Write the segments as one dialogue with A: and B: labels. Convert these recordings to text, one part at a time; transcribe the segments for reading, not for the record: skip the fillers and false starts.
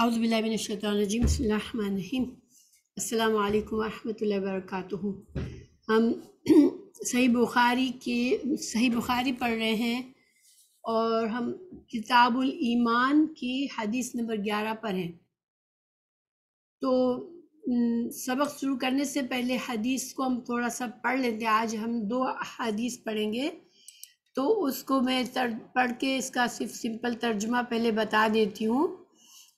A: اعوذ باللہ من الشیطان الرجیم، بسم اللہ الرحمن الرحیم۔ السلام علیکم ورحمۃ اللہ وبرکاتہ۔ ہم صحیح بخاری پڑھ رہے ہیں اور ہم کتاب الایمان کی حدیث نمبر 11 پر ہیں۔ تو سبق شروع کرنے سے پہلے حدیث کو ہم تھوڑا سا پڑھ لیتے ہیں۔ آج ہم 2 حدیث پڑھیں گے، تو اس کو میں پڑھ کے اس کا صرف سمپل ترجمہ پہلے بتا دیتی ہوں،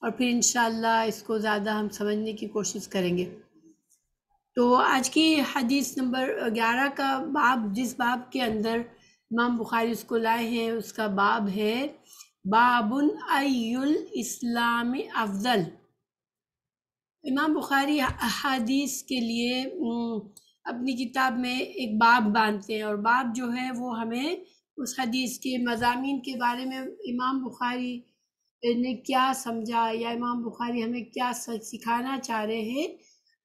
A: اور پھر انشاءاللہ اس کو زیادہ ہم سمجھنے کی کوشش کریں گے۔ تو آج کی حدیث نمبر 11 کا باب، جس باب کے اندر امام بخاری اس کو لائے ہیں، اس کا باب ہے باب ای الاسلام افضل۔ امام بخاری حدیث کے لیے اپنی کتاب میں ایک باب باندھتے ہیں، اور باب جو ہے وہ ہمیں اس حدیث کے مضامین کے بارے میں امام بخاری نے کیا سمجھا یا امام بخاری ہمیں کیا سکھانا چاہ رہے ہیں،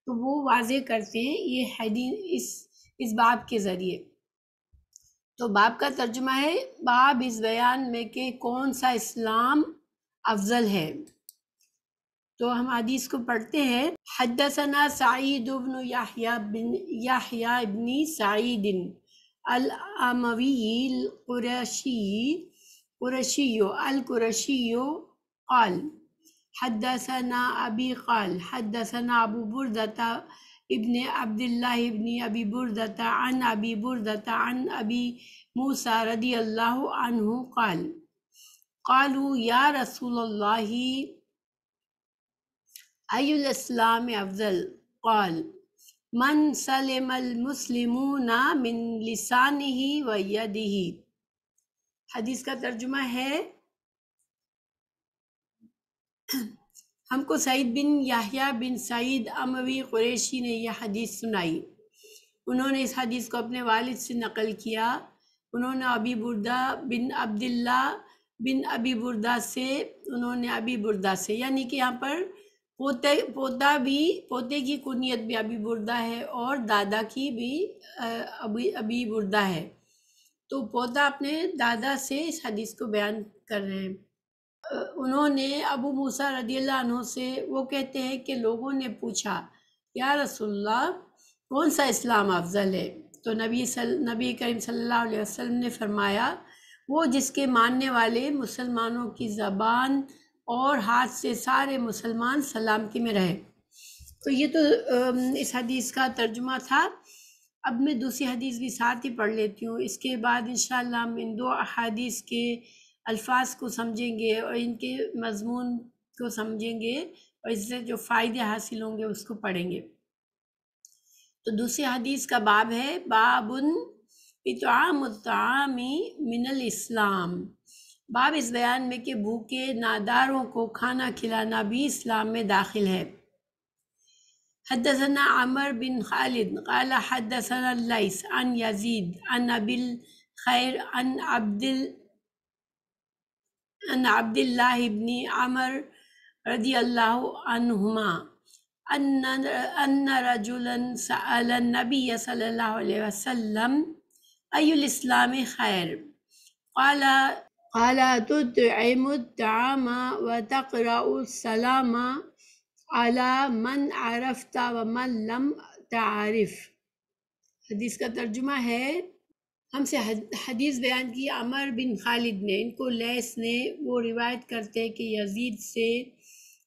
A: تو وہ واضح کرتے ہیں یہ حدیث اس باب کے ذریعے۔ تو باب کا ترجمہ ہے باب اس بیان میں کہ کون سا اسلام افضل ہے۔ تو ہم حدیث کو پڑھتے ہیں۔ حدثنا سعید بن یحییٰ بن سعید الاموی القرشی قال حدثنا ابی قال حدثنا ابو بردہ ابن عبداللہ ابن ابی بردہ عن ابی بردہ عن ابی موسیٰ رضی اللہ عنہ قال قالوا یا رسول اللہ ای الاسلام افضل قال من سلم المسلمون من لسانہ و یدہ۔ حدیث کا ترجمہ ہے، ہم کو سعید بن یحییٰ بن سعید اموی قریشی نے یہ حدیث سنائی۔ انہوں نے اس حدیث کو اپنے والد سے نقل کیا۔ انہوں نے ابی بردہ بن عبداللہ بن ابی بردہ سے، ابی بردہ سے، یعنی کہ یہاں پر پوتے کی کنیت بھی ابی بردہ ہے اور دادا کی بھی ابی بردہ ہے، تو پوتا اپنے دادا سے اس حدیث کو بیان کر رہے ہیں۔ انہوں نے ابو موسیٰ رضی اللہ عنہ سے، وہ کہتے ہیں کہ لوگوں نے پوچھا یا رسول اللہ کون سا اسلام افضل ہے، تو نبی کریم صلی اللہ علیہ وسلم نے فرمایا وہ جس کے ماننے والے مسلمانوں کی زبان اور ہاتھ سے سارے مسلمان سلامتی میں رہے۔ تو یہ تو اس حدیث کا ترجمہ تھا۔ اب میں دوسری حدیث بھی ساتھ ہی پڑھ لیتی ہوں، اس کے بعد انشاءاللہ ہم ان 2 احادیث کے الفاظ کو سمجھیں گے اور ان کے مضمون کو سمجھیں گے، اور اس سے جو فائدے حاصل ہوں گے اس کو پڑھیں گے۔ تو دوسری حدیث کا باب ہے باب اطعام الطعام من الاسلام۔ باب اس بیان میں کہ بھوکے ناداروں کو کھانا کھلانا بھی اسلام میں داخل ہے۔ حدثنا عمر بن خالد قال حدثنا اللیث عن یزید عن ابی الخیر عن عبداللہ بن عمر رضی اللہ عنہما ان رجلا سأل النبی صلی اللہ علیہ وسلم ای الاسلام خیر قال تطعم الطعام وتقرأ السلام على من عرفت ومن لم تعرف۔ حدیث کا ترجمہ ہے، ہم سے حدیث بیان کی عمر بن خالد نے، ان کو لیث نے، وہ روایت کرتے ہیں کہ یزید سے،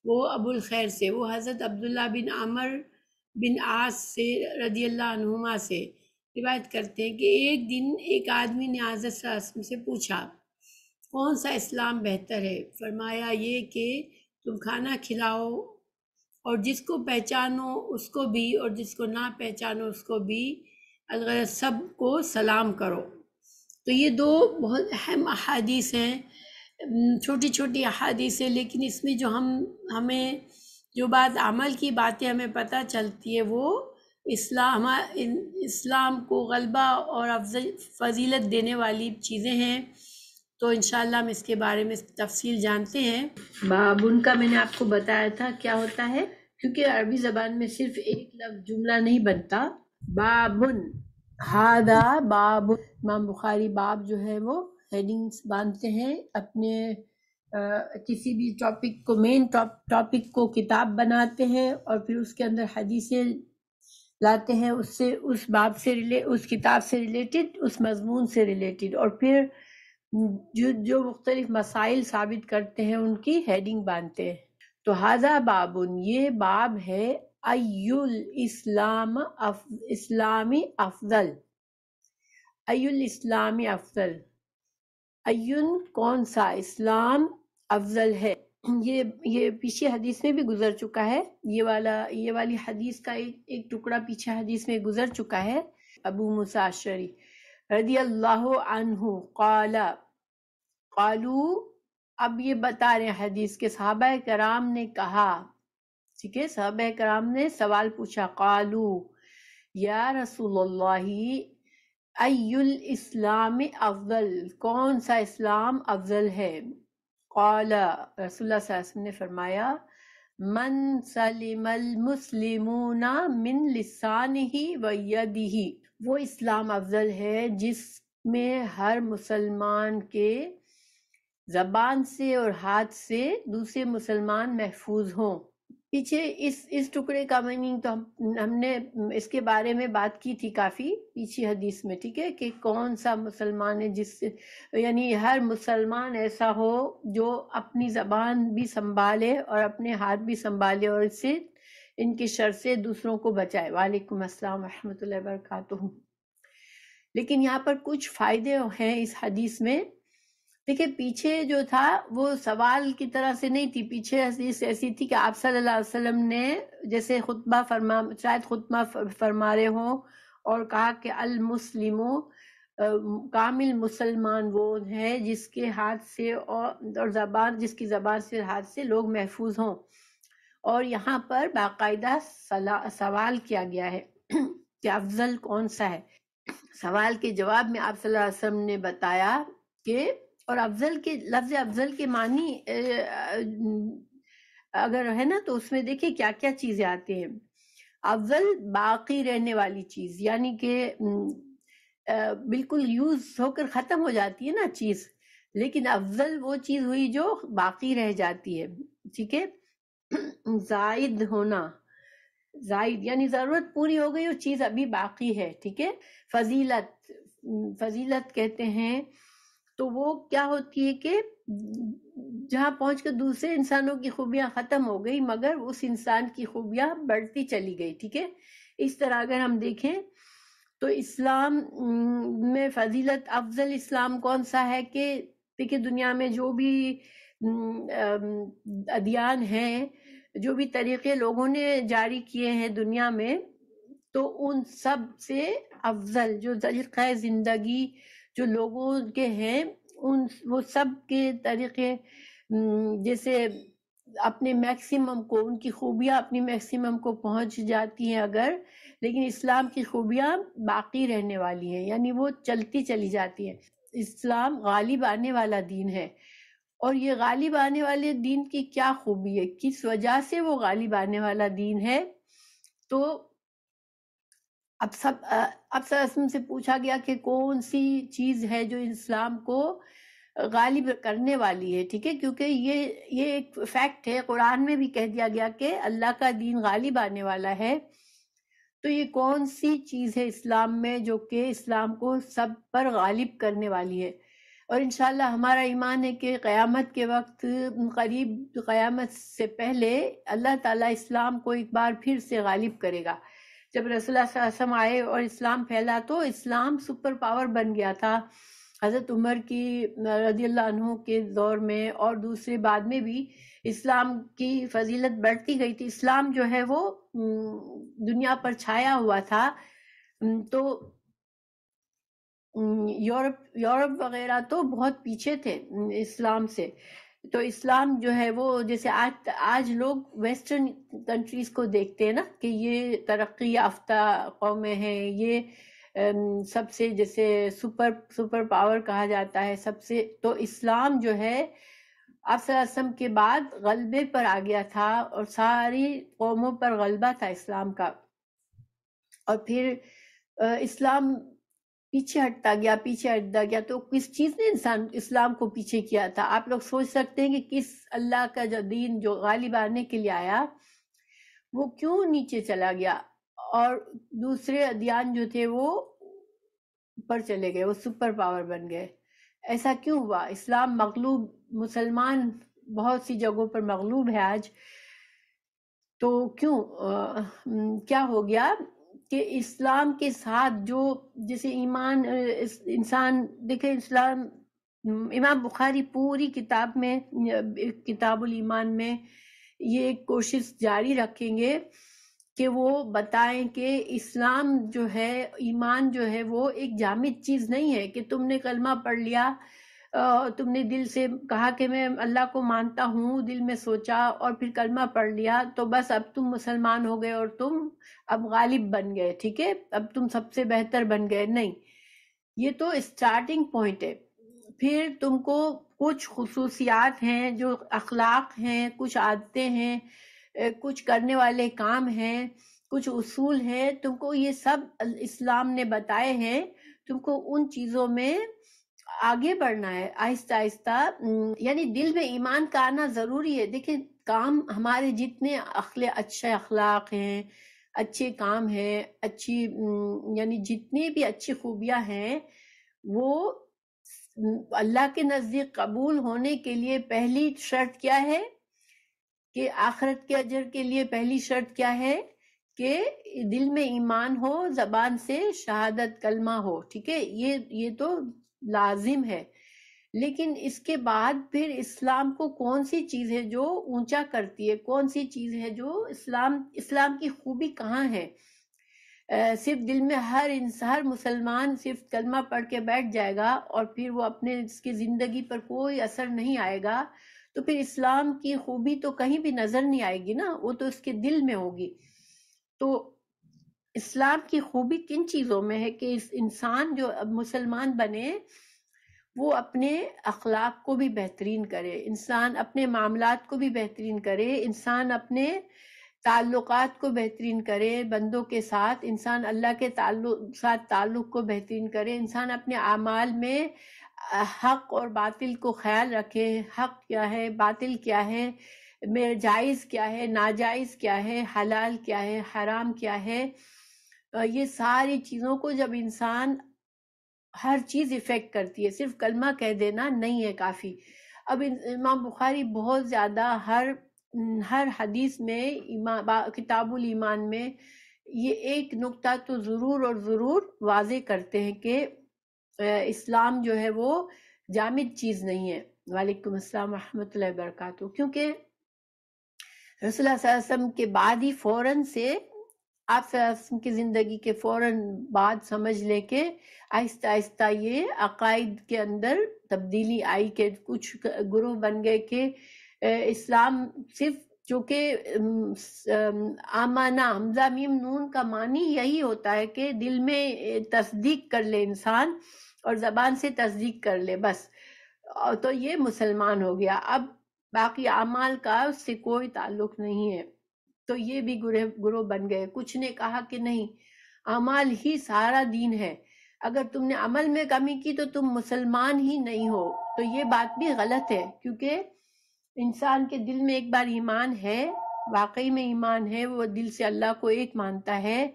A: وہ ابو الخیر سے، وہ حضرت عبداللہ بن عمر بن عاص سے رضی اللہ عنہما سے روایت کرتے ہیں کہ ایک دن ایک آدمی نے حضرت صلی اللہ علیہ وسلم سے پوچھا کون سا اسلام بہتر ہے؟ فرمایا یہ کہ تم کھانا کھلاؤ اور جس کو پہچانو اس کو بھی، اور جس کو نہ پہچانو اس کو بھی، اگر سب کو سلام کرو۔ تو یہ 2 بہت اہم احادیث ہیں، چھوٹی چھوٹی احادیث ہیں، لیکن اس میں جو ہمیں جو بات عمل کی باتیں ہمیں پتہ چلتی ہے، وہ اسلام کو غلبہ اور فضیلت دینے والی چیزیں ہیں۔ تو انشاءاللہ ہم اس کے بارے میں تفصیل جانتے ہیں۔ باب ان کا میں نے آپ کو بتایا تھا کیا ہوتا ہے، کیونکہ عربی زبان میں صرف ایک لفظ جملہ نہیں بنتا۔ بابن ہادہ باب، امام بخاری باب جو ہے وہ ہیڈنگز باندھتے ہیں اپنے کسی بھی ٹاپک کو مین ٹاپک کو کتاب بناتے ہیں اور پھر اس کے اندر حدیثیں لاتے ہیں، اس سے اس باب سے اس کتاب سے ریلیٹڈ، اس مضمون سے ریلیٹڈ، اور پھر جو مختلف مسائل ثابت کرتے ہیں ان کی ہیڈنگ باندھتے ہیں۔ تو ھذا بابن، یہ باب ہے، اسلامی افضل، الاسلامی افضل، کون سا اسلام افضل ہے۔ یہ پیچھے حدیث میں بھی گزر چکا ہے، یہ والی حدیث کا ایک ٹکڑا پیچھے حدیث میں گزر چکا ہے۔ ابو موسیٰ اشعری رضی اللہ عنہ قالو، اب یہ بتا رہے ہیں حدیث کے صحابہ کرام نے کہا، ٹھیک ہے، صحابہ کرام نے سوال پوچھا، قالو یا رسول اللہ ای الاسلام افضل، کون سا اسلام افضل ہے؟ قال، رسول اللہ صلی اللہ علیہ وسلم نے فرمایا، من سلم المسلمون من لسانہ و یدہ، وہ اسلام افضل ہے جس میں ہر مسلمان کے زبان سے اور ہاتھ سے دوسرے مسلمان محفوظ ہوں۔ پیچھے اس ٹکڑے کا میننگ تو ہم نے اس کے بارے میں بات کی تھی کافی پیچھے حدیث میں، ٹھیک ہے، کہ کون سا مسلمان ہے جس سے، یعنی ہر مسلمان ایسا ہو جو اپنی زبان بھی سنبھالے اور اپنے ہاتھ بھی سنبھالے اور اس سے ان کے شر سے دوسروں کو بچائے۔ وعلیکم السلام ورحمۃ اللہ وبرکاتہ۔ لیکن یہاں پر کچھ فائدے ہیں اس حدیث میں۔ دیکھیں پیچھے جو تھا وہ سوال کی طرح سے نہیں تھی، پیچھے حدیث ایسی تھی کہ آپ صلی اللہ علیہ وسلم نے جیسے شاید خطبہ فرما رہے ہوں اور کہا کہ المسلم، کامل مسلمان وہ ہے جس کے ہاتھ سے اور زبان، جس کی زبان سے ہاتھ سے لوگ محفوظ ہوں، اور یہاں پر باقاعدہ سوال کیا گیا ہے کہ افضل کون سا ہے۔ سوال کے جواب میں آپ صلی اللہ علیہ وسلم نے بتایا کہ، اور افضل کے لفظ افضل کے معنی اگر ہے نا تو اس میں دیکھیں کیا کیا چیزیں آتے ہیں۔ افضل باقی رہنے والی چیز، یعنی کہ بالکل یوز ہو کر ختم ہو جاتی ہے نا چیز، لیکن افضل وہ چیز ہوئی جو باقی رہ جاتی ہے، ٹھیک ہے۔ زائد ہونا، زائد یعنی ضرورت پوری ہو گئی اور چیز ابھی باقی ہے، ٹھیک ہے۔ فضیلت، فضیلت کہتے ہیں تو وہ کیا ہوتی ہے کہ جہاں پہنچ کر دوسرے انسانوں کی خوبیاں ختم ہو گئی مگر اس انسان کی خوبیاں بڑھتی چلی گئی، ٹھیک ہے۔ اس طرح اگر ہم دیکھیں تو اسلام میں فضیلت، افضل اسلام کون سا ہے کہ دیکھیں دنیا میں جو بھی ادیان ہیں، جو بھی طریقے لوگوں نے جاری کیے ہیں دنیا میں، تو ان سب سے افضل جو طریقہ زندگی جو لوگوں کے ہیں، وہ سب کے طریقے جیسے اپنے میکسیمم کو، ان کی خوبیاں اپنی میکسیمم کو پہنچ جاتی ہیں اگر، لیکن اسلام کی خوبیاں باقی رہنے والی ہیں، یعنی وہ چلتی چلی جاتی ہیں۔ اسلام غالب آنے والا دین ہے، اور یہ غالب آنے والے دین کی کیا خوبی ہے، کس وجہ سے وہ غالب آنے والا دین ہے؟ تو اب سب سے پوچھا گیا کہ کون سی چیز ہے جو اسلام کو غالب کرنے والی ہے، ٹھیک ہے، کیونکہ یہ ایک فیکٹ ہے، قرآن میں بھی کہہ دیا گیا کہ اللہ کا دین غالب آنے والا ہے۔ تو یہ کون سی چیز ہے اسلام میں جو کہ اسلام کو سب پر غالب کرنے والی ہے؟ اور انشاءاللہ ہمارا ایمان ہے کہ قیامت کے وقت، قریب قیامت سے پہلے، اللہ تعالیٰ اسلام کو ایک بار پھر سے غالب کرے گا۔ جب رسول اللہ صلی اللہ علیہ وسلم آئے اور اسلام پھیلا تو اسلام سپر پاور بن گیا تھا۔ حضرت عمر کی رضی اللہ عنہ کے دور میں اور دوسرے بعد میں بھی اسلام کی فضیلت بڑھتی گئی تھی۔ اسلام جو ہے وہ دنیا پر چھایا ہوا تھا، تو یورپ وغیرہ تو بہت پیچھے تھے اسلام سے۔ تو اسلام جو ہے وہ جیسے آج لوگ ویسٹرن کنٹریز کو دیکھتے ہیں نا کہ یہ ترقی یافتہ قومیں ہیں، یہ سب سے جیسے سپر پاور کہا جاتا ہے سب سے، تو اسلام جو ہے آپ صلی اللہ علیہ وسلم کے بعد غلبے پر آ گیا تھا اور ساری قوموں پر غلبہ تھا اسلام کا۔ اور پھر اسلام پیچھے ہٹتا گیا. تو کس چیز نے اسلام کو پیچھے کیا تھا؟ آپ لوگ سوچ سکتے ہیں کہ کس اللہ کا جو دین جو غالب آنے کے لیے آیا وہ کیوں نیچے چلا گیا اور دوسرے ادیان جو تھے وہ اوپر چلے گئے، وہ سپر پاور بن گئے؟ ایسا کیوں ہوا؟ اسلام مغلوب، مسلمان بہت سی جگہوں پر مغلوب ہے آج. تو کیوں کیا ہو گیا کہ اسلام کے ساتھ جو جیسے ایمان انسان دیکھیں، اسلام امام بخاری پوری کتاب میں کتاب الایمان میں یہ کوشش جاری رکھیں گے کہ وہ بتائیں کہ اسلام جو ہے، ایمان جو ہے، وہ ایک جامد چیز نہیں ہے کہ تم نے کلمہ پڑھ لیا، تم نے دل سے کہا کہ میں اللہ کو مانتا ہوں، دل میں سوچا اور پھر کلمہ پڑھ لیا تو بس اب تم مسلمان ہو گئے اور تم اب غالب بن گئے، ٹھیک ہے، اب تم سب سے بہتر بن گئے. نہیں، یہ تو اسٹارٹنگ پوائنٹ ہے. پھر تم کو کچھ خصوصیات ہیں، جو اخلاق ہیں، کچھ عادتیں ہیں، کچھ کرنے والے کام ہیں، کچھ اصول ہیں، تم کو یہ سب اسلام نے بتائے ہیں. تم کو ان چیزوں میں آگے بڑھنا ہے آہستہ آہستہ. یعنی دل میں ایمان کا آنا ضروری ہے. دیکھیں، کام ہمارے جتنے اچھے اخلاق ہیں، اچھے کام ہیں، اچھی یعنی جتنی بھی اچھی خوبیاں ہیں، وہ اللہ کے نزدیک قبول ہونے کے لیے پہلی شرط کیا ہے؟ کہ آخرت کے اجر کے لیے پہلی شرط کیا ہے؟ کہ دل میں ایمان ہو، زبان سے شہادت کلمہ ہو. ٹھیک ہے، یہ تو لازم ہے. لیکن اس کے بعد پھر اسلام کو کون سی چیز ہے جو اونچا کرتی ہے؟ کون سی چیز ہے جو اسلام کی خوبی کہاں ہے؟ صرف دل میں ہر مسلمان صرف کلمہ پڑھ کے بیٹھ جائے گا اور پھر وہ اپنے اس کی زندگی پر کوئی اثر نہیں آئے گا، تو پھر اسلام کی خوبی تو کہیں بھی نظر نہیں آئے گی نا، وہ تو اس کے دل میں ہوگی. تو اسلام کی خوبی کن چیزوں میں ہے کہ انسان جو اب مسلمان بنے وہ اپنے اخلاق کو بھی بہترین کرے، انسان اپنے معاملات کو بھی بہترین کرے، انسان اپنے تعلقات کو بہترین کرے بندوں کے ساتھ، انسان اللہ کے تعلق کو بہترین کرے، انسان اپنے اعمال میں حق اور باطل کو خیال رکھے. حق کیا ہے، باطل کیا ہے، جائز کیا ہے، ناجائز کیا ہے، حلال کیا ہے، حرام کیا ہے. یہ ساری چیزوں کو جب انسان، ہر چیز افیکٹ کرتی ہے، صرف کلمہ کہہ دینا نہیں ہے کافی. اب امام بخاری بہت زیادہ ہر حدیث میں کتاب الایمان میں یہ ایک نقطہ تو ضرور اور ضرور واضح کرتے ہیں کہ اسلام جو ہے وہ جامد چیز نہیں ہے. وعلیکم السلام ورحمۃ اللہ وبرکاتہ. کیونکہ رسول اللہ صلی اللہ علیہ وسلم کے بعد ہی فوراً سے آپ صلی اللہ علیہ وسلم کی زندگی کے فوراً بعد سمجھ لے کے آہستہ آہستہ یہ عقائد کے اندر تبدیلی آئی کہ کچھ گروہ بن گئے کہ اسلام صرف، چونکہ آمانہ حمزہ میم نون کا معنی یہی ہوتا ہے کہ دل میں تصدیق کر لے انسان اور زبان سے تصدیق کر لے بس، تو یہ مسلمان ہو گیا. اب باقی اعمال کا اس سے کوئی تعلق نہیں ہے. تو یہ بھی گروہ بن گئے. کچھ نے کہا کہ نہیں، اعمال ہی سارا دین ہے، اگر تم نے عمل میں کمی کی تو تم مسلمان ہی نہیں ہو. تو یہ بات بھی غلط ہے، کیونکہ انسان کے دل میں ایک بار ایمان ہے، واقعی میں ایمان ہے، وہ دل سے اللہ کو ایک مانتا ہے،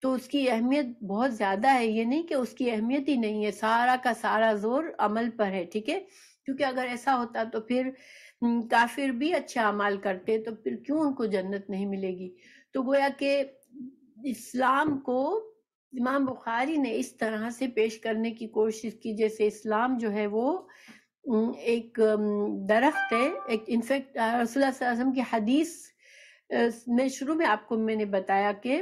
A: تو اس کی اہمیت بہت زیادہ ہے. یہ نہیں کہ اس کی اہمیت ہی نہیں ہے، سارا کا سارا زور عمل پر ہے. ٹھیک ہے، کیونکہ اگر ایسا ہوتا تو پھر کافر بھی اچھے اعمال کرتے تو پھر کیوں ان کو جنت نہیں ملے گی؟ تو گویا کہ اسلام کو امام بخاری نے اس طرح سے پیش کرنے کی کوشش کی جیسے اسلام جو ہے وہ ایک درخت ہے. انفیکٹ رسول اللہ صلی اللہ علیہ وسلم کی حدیث میں شروع میں آپ کو میں نے بتایا کہ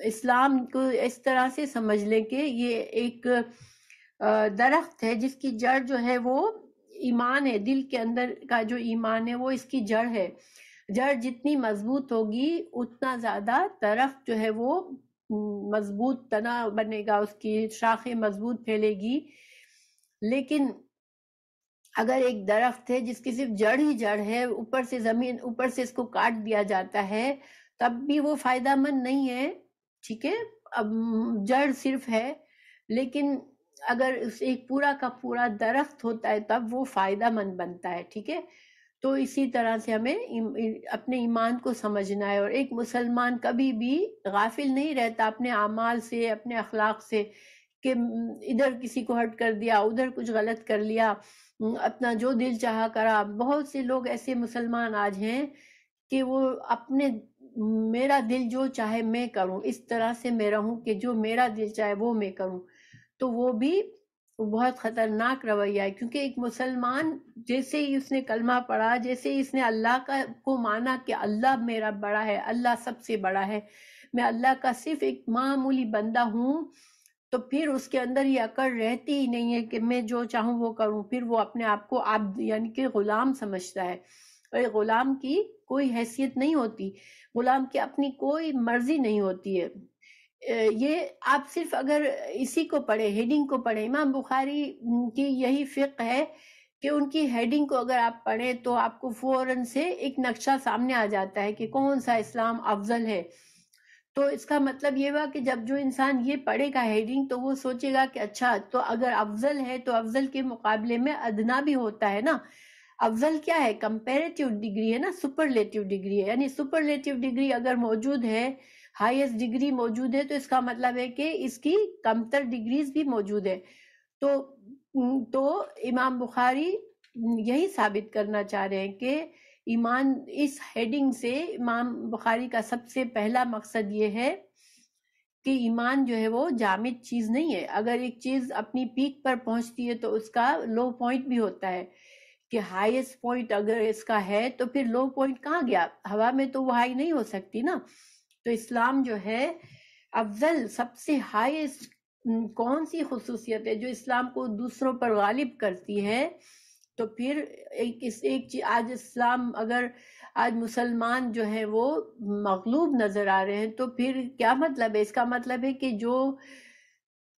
A: اسلام کو اس طرح سے سمجھ لیں کہ یہ ایک درخت ہے جس کی جڑ جو ہے وہ ایمان ہے. دل کے اندر کا جو ایمان ہے وہ اس کی جڑ ہے. جڑ جتنی مضبوط ہوگی اتنا زیادہ درخت جو ہے وہ مضبوط تنا بنے گا، اس کی شاخیں مضبوط پھیلے گی. لیکن اگر ایک درخت ہے جس کی صرف جڑ ہی جڑ ہے، اوپر سے زمین، اوپر سے اس کو کاٹ دیا جاتا ہے، تب بھی وہ فائدہ مند نہیں ہے. ٹھیک ہے، اب جڑ صرف ہے، لیکن اگر ایک پورا کا پورا درخت ہوتا ہے تب وہ فائدہ مند بنتا ہے، ٹھیک ہے؟ تو اسی طرح سے ہمیں اپنے ایمان کو سمجھنا ہے، اور ایک مسلمان کبھی بھی غافل نہیں رہتا اپنے اعمال سے، اپنے اخلاق سے، کہ ادھر کسی کو ہرٹ کر دیا، ادھر کچھ غلط کر لیا، اپنا جو دل چاہا کرا۔ بہت سے لوگ ایسے مسلمان آج ہیں کہ وہ اپنے میرا دل جو چاہے میں کروں، اس طرح سے میں رہوں کہ جو میرا دل چاہے وہ میں کروں، تو وہ بھی بہت خطرناک رویہ ہے۔ کیونکہ ایک مسلمان جیسے ہی اس نے کلمہ پڑھا، جیسے ہی اس نے اللہ کو مانا کہ اللہ میرا بڑا ہے، اللہ سب سے بڑا ہے، میں اللہ کا صرف ایک معمولی بندہ ہوں، تو پھر اس کے اندر یہ عقل رہتی ہی نہیں ہے کہ میں جو چاہوں وہ کروں۔ پھر وہ اپنے آپ کو عبد یعنی کہ غلام سمجھتا ہے، اور غلام کی کوئی حیثیت نہیں ہوتی، غلام کی اپنی کوئی مرضی نہیں ہوتی ہے۔ یہ آپ صرف اگر اسی کو پڑھیں، ہیڈنگ کو پڑھیں، امام بخاری کی یہی فقہ ہے کہ ان کی ہیڈنگ کو اگر آپ پڑھیں تو آپ کو فوراً سے ایک نقشہ سامنے آ جاتا ہے کہ کون سا اسلام افضل ہے۔ تو اس کا مطلب یہ ہوا کہ جب جو انسان یہ پڑھے گا ہیڈنگ، تو وہ سوچے گا کہ اچھا تو اگر افضل ہے تو افضل کے مقابلے میں ادنا بھی ہوتا ہے نا۔ افضل کیا ہے؟ کمپیریٹیو ڈگری ہے نا، سپرلیٹیو ڈگری ہے، یعنی سپرلیٹیو ڈگری اگر موجود ہے، ہائیسٹ ڈگری موجود ہے، تو اس کا مطلب ہے کہ اس کی کمتر ڈگریز بھی موجود ہے۔ تو امام بخاری یہی ثابت کرنا چاہ رہے ہیں کہ ایمان، اس ہیڈنگ سے امام بخاری کا سب سے پہلا مقصد یہ ہے کہ ایمان جو ہے وہ جامد چیز نہیں ہے۔ اگر ایک چیز اپنی پیک پر پہنچتی ہے تو اس کا لو پوائنٹ بھی ہوتا ہے، کہ ہائیسٹ پوائنٹ اگر اس کا ہے تو پھر لو پوائنٹ کہاں گیا؟ ہوا میں تو وہ ہائی نہیں ہو سکتی نا۔ تو اسلام جو ہے افضل، سب سے ہائیسٹ کون سی خصوصیت ہے جو اسلام کو دوسروں پر غالب کرتی ہے؟ تو پھر ایک چیز، آج اسلام، اگر آج مسلمان جو ہیں وہ مغلوب نظر آ رہے ہیں، تو پھر کیا مطلب ہے؟ اس کا مطلب ہے کہ جو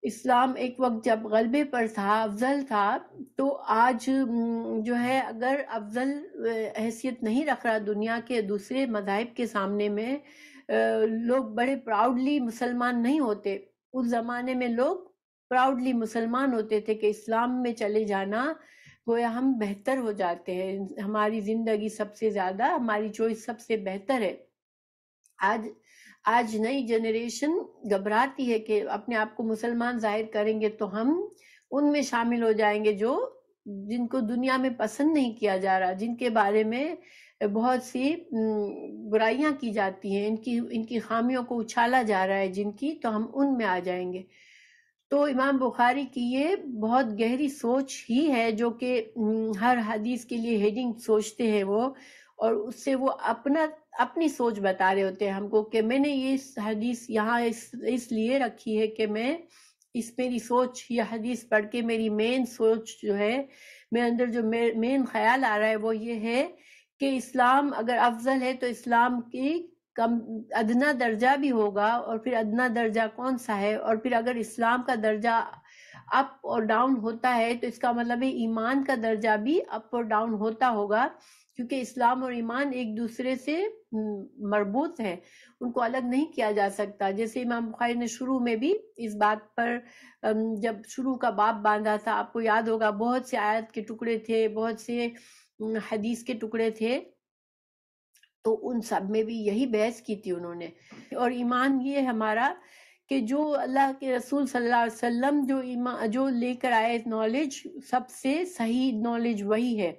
A: اسلام ایک وقت جب غلبے پر تھا، افضل تھا، تو آج جو ہے اگر افضل حیثیت نہیں رکھ رہا دنیا کے دوسرے مذاہب کے سامنے میں، لوگ بڑے پراؤڈلی مسلمان نہیں ہوتے۔ اس زمانے میں لوگ پراؤڈلی مسلمان ہوتے تھے کہ اسلام میں چلے جانا گویا ہم بہتر ہو جاتے ہیں، ہماری زندگی سب سے زیادہ، ہماری چوائس سب سے بہتر ہے۔ آج نئی جنریشن گھبراتی ہے کہ اپنے آپ کو مسلمان ظاہر کریں گے تو ہم ان میں شامل ہو جائیں گے جن کو دنیا میں پسند نہیں کیا جا رہا، جن کے بارے میں بہت سی برائیاں کی جاتی ہیں، ان کی خامیوں کو اچھالا جا رہا ہے جن کی، تو ہم ان میں آ جائیں گے۔ تو امام بخاری کی یہ بہت گہری سوچ ہی ہے جو کہ ہر حدیث کے لیے ہیڈنگ سوچتے ہیں وہ، اور اس سے وہ اپنی سوچ بتا رہے ہوتے ہیں ہم کو کہ میں نے یہ حدیث یہاں اس لیے رکھی ہے کہ میری سوچ، یہ حدیث پڑھ کے میری مین سوچ جو ہے، میرے اندر جو مین خیال آ رہا ہے وہ یہ ہے کہ اسلام اگر افضل ہے تو اسلام کی ادنا درجہ بھی ہوگا، اور پھر ادنا درجہ کون سا ہے؟ اور پھر اگر اسلام کا درجہ اپ اور ڈاؤن ہوتا ہے تو اس کا مطلب ہے ایمان کا درجہ بھی اپ اور ڈاؤن ہوتا ہوگا، کیونکہ اسلام اور ایمان ایک دوسرے سے مربوط ہیں، ان کو الگ نہیں کیا جا سکتا۔ جیسے امام بخاری نے شروع میں بھی اس بات پر جب شروع کا باب باندھا تھا، آپ کو یاد ہوگا بہت سے آیت کے ٹکڑے تھے، بہت سے حدیث کے ٹکڑے تھے، تو ان سب میں بھی یہی بحث کی تھی انہوں نے۔ اور ایمان یہ ہمارا کہ جو اللہ کے رسول صلی اللہ علیہ وسلم جو لے کر آئے نالج، سب سے صحیح نالج وہی ہے،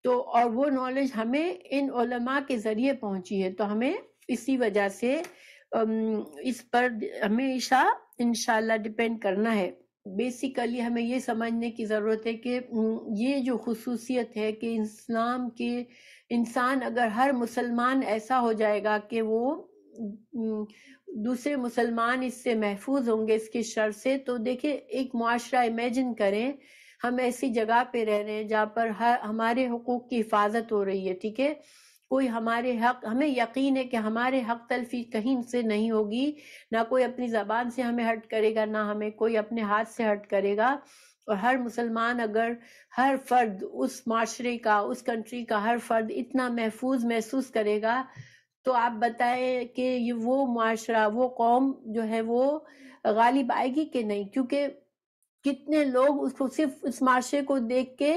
A: تو اور وہ نالج ہمیں ان علماء کے ذریعے پہنچی ہے، تو ہمیں اسی وجہ سے اس پر ہمیشہ انشاءاللہ ڈیپینڈ کرنا ہے۔ بیسیکلی ہمیں یہ سمجھنے کی ضرورت ہے کہ یہ جو خصوصیت ہے کہ اسلام کے انسان، اگر ہر مسلمان ایسا ہو جائے گا کہ وہ دوسرے مسلمان اس سے محفوظ ہوں گے اس کے شر سے، تو دیکھیں ایک معاشرہ امیجن کریں، ہم ایسی جگہ پہ رہ رہے ہیں جہاں پر ہمارے حقوق کی حفاظت ہو رہی ہے، ٹھیک ہے، کوئی ہمارے حق، ہمیں یقین ہے کہ ہمارے حق تلفی کہیں سے نہیں ہوگی، نہ کوئی اپنی زبان سے ہمیں ہرٹ کرے گا، نہ ہمیں کوئی اپنے ہاتھ سے ہرٹ کرے گا، اور ہر مسلمان، اگر ہر فرد اس معاشرے کا، اس کنٹری کا ہر فرد اتنا محفوظ محسوس کرے گا، تو آپ بتائیں کہ وہ معاشرہ، وہ قوم جو ہے وہ غالب آئے گی کہ نہیں؟ کیونکہ کتنے لوگ اس کو صرف اس معاشرے کو دیکھ کے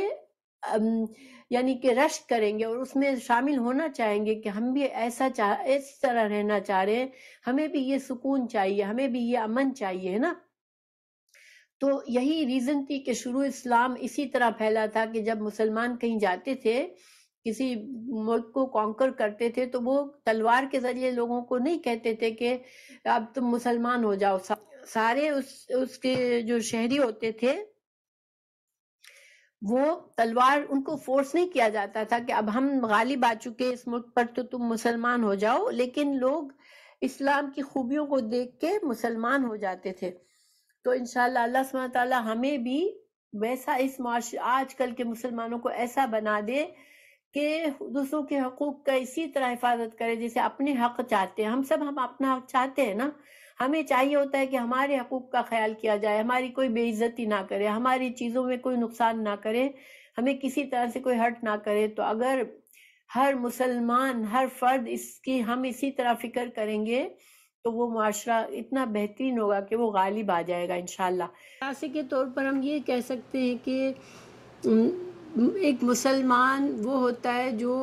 A: یعنی کہ رشک کریں گے اور اس میں شامل ہونا چاہیں گے کہ ہم بھی اس طرح رہنا چاہ رہے ہیں، ہمیں بھی یہ سکون چاہیے، ہمیں بھی یہ امن چاہیے، ہے نا۔ تو یہی ریزن تھی کہ شروع اسلام اسی طرح پھیلا تھا کہ جب مسلمان کہیں جاتے تھے، کسی ملک کو کانکر کرتے تھے، تو وہ تلوار کے ذریعے لوگوں کو نہیں کہتے تھے کہ اب تم مسلمان ہو جاؤ۔ سارے اس کے جو شہری ہوتے تھے وہ تلوار، ان کو فورس نہیں کیا جاتا تھا کہ اب ہم غالب آ چکے اس ملک پر تو تم مسلمان ہو جاؤ، لیکن لوگ اسلام کی خوبیوں کو دیکھ کے مسلمان ہو جاتے تھے۔ تو انشاءاللہ اللہ سبحانہ تعالیٰ ہمیں بھی ویسا اس معاشرے آج کل کے مسلمانوں کو ایسا بنا دے کہ دوسروں کے حقوق کا اسی طرح حفاظت کرے جیسے اپنے حق چاہتے ہیں۔ ہم اپنا حق چاہتے ہیں نا، ہمیں چاہیے ہوتا ہے کہ ہمارے حقوق کا خیال کیا جائے، ہماری کوئی بے عزتی نہ کرے، ہماری چیزوں میں کوئی نقصان نہ کرے، ہمیں کسی طرح سے کوئی ہرٹ نہ کرے۔ تو اگر ہر مسلمان، ہر فرد اس کی ہم اسی طرح فکر کریں گے تو وہ معاشرہ اتنا بہترین ہوگا کہ وہ غالب آ جائے گا انشاءاللہ۔ خلاصے کے طور پر ہم یہ کہہ سکتے ہیں کہ ایک مسلمان وہ ہوتا ہے جو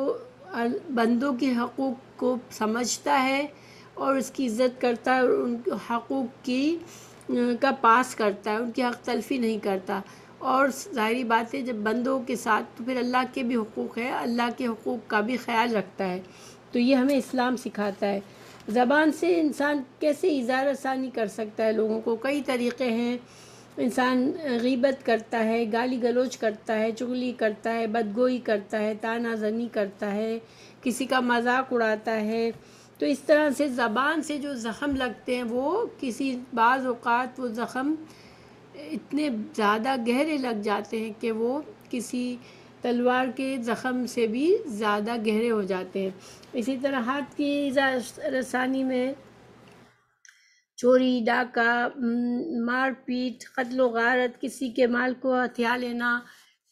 A: بندوں کے حقوق کو سمجھتا ہے اور اس کی عزت کرتا ہے اور ان کے حقوق کا پاس کرتا ہے، ان کی حق تلفی نہیں کرتا۔ اور ظاہری بات ہے جب بندوں کے ساتھ تو پھر اللہ کے بھی حقوق ہے، اللہ کے حقوق کا بھی خیال رکھتا ہے۔ تو یہ ہمیں اسلام سکھاتا ہے۔ زبان سے انسان کیسے اظہار ثانی کر سکتا ہے لوگوں کو؟ کئی طریقے ہیں۔ انسان غیبت کرتا ہے، گالی گلوچ کرتا ہے، چغلی کرتا ہے، بدگوئی کرتا ہے، طعنہ زنی کرتا ہے، کسی کا مذاق اڑاتا ہے۔ تو اس طرح سے زبان سے جو زخم لگتے ہیں وہ کسی بعض اوقات وہ زخم اتنے زیادہ گہرے لگ جاتے ہیں کہ وہ کسی تلوار کے زخم سے بھی زیادہ گہرے ہو جاتے ہیں۔ اسی طرح ہاتھ کی اظہار رسانی میں چوری، ڈاکہ، مار پیٹ، قتل و غارت، کسی کے مال کو ہتھیا لینا،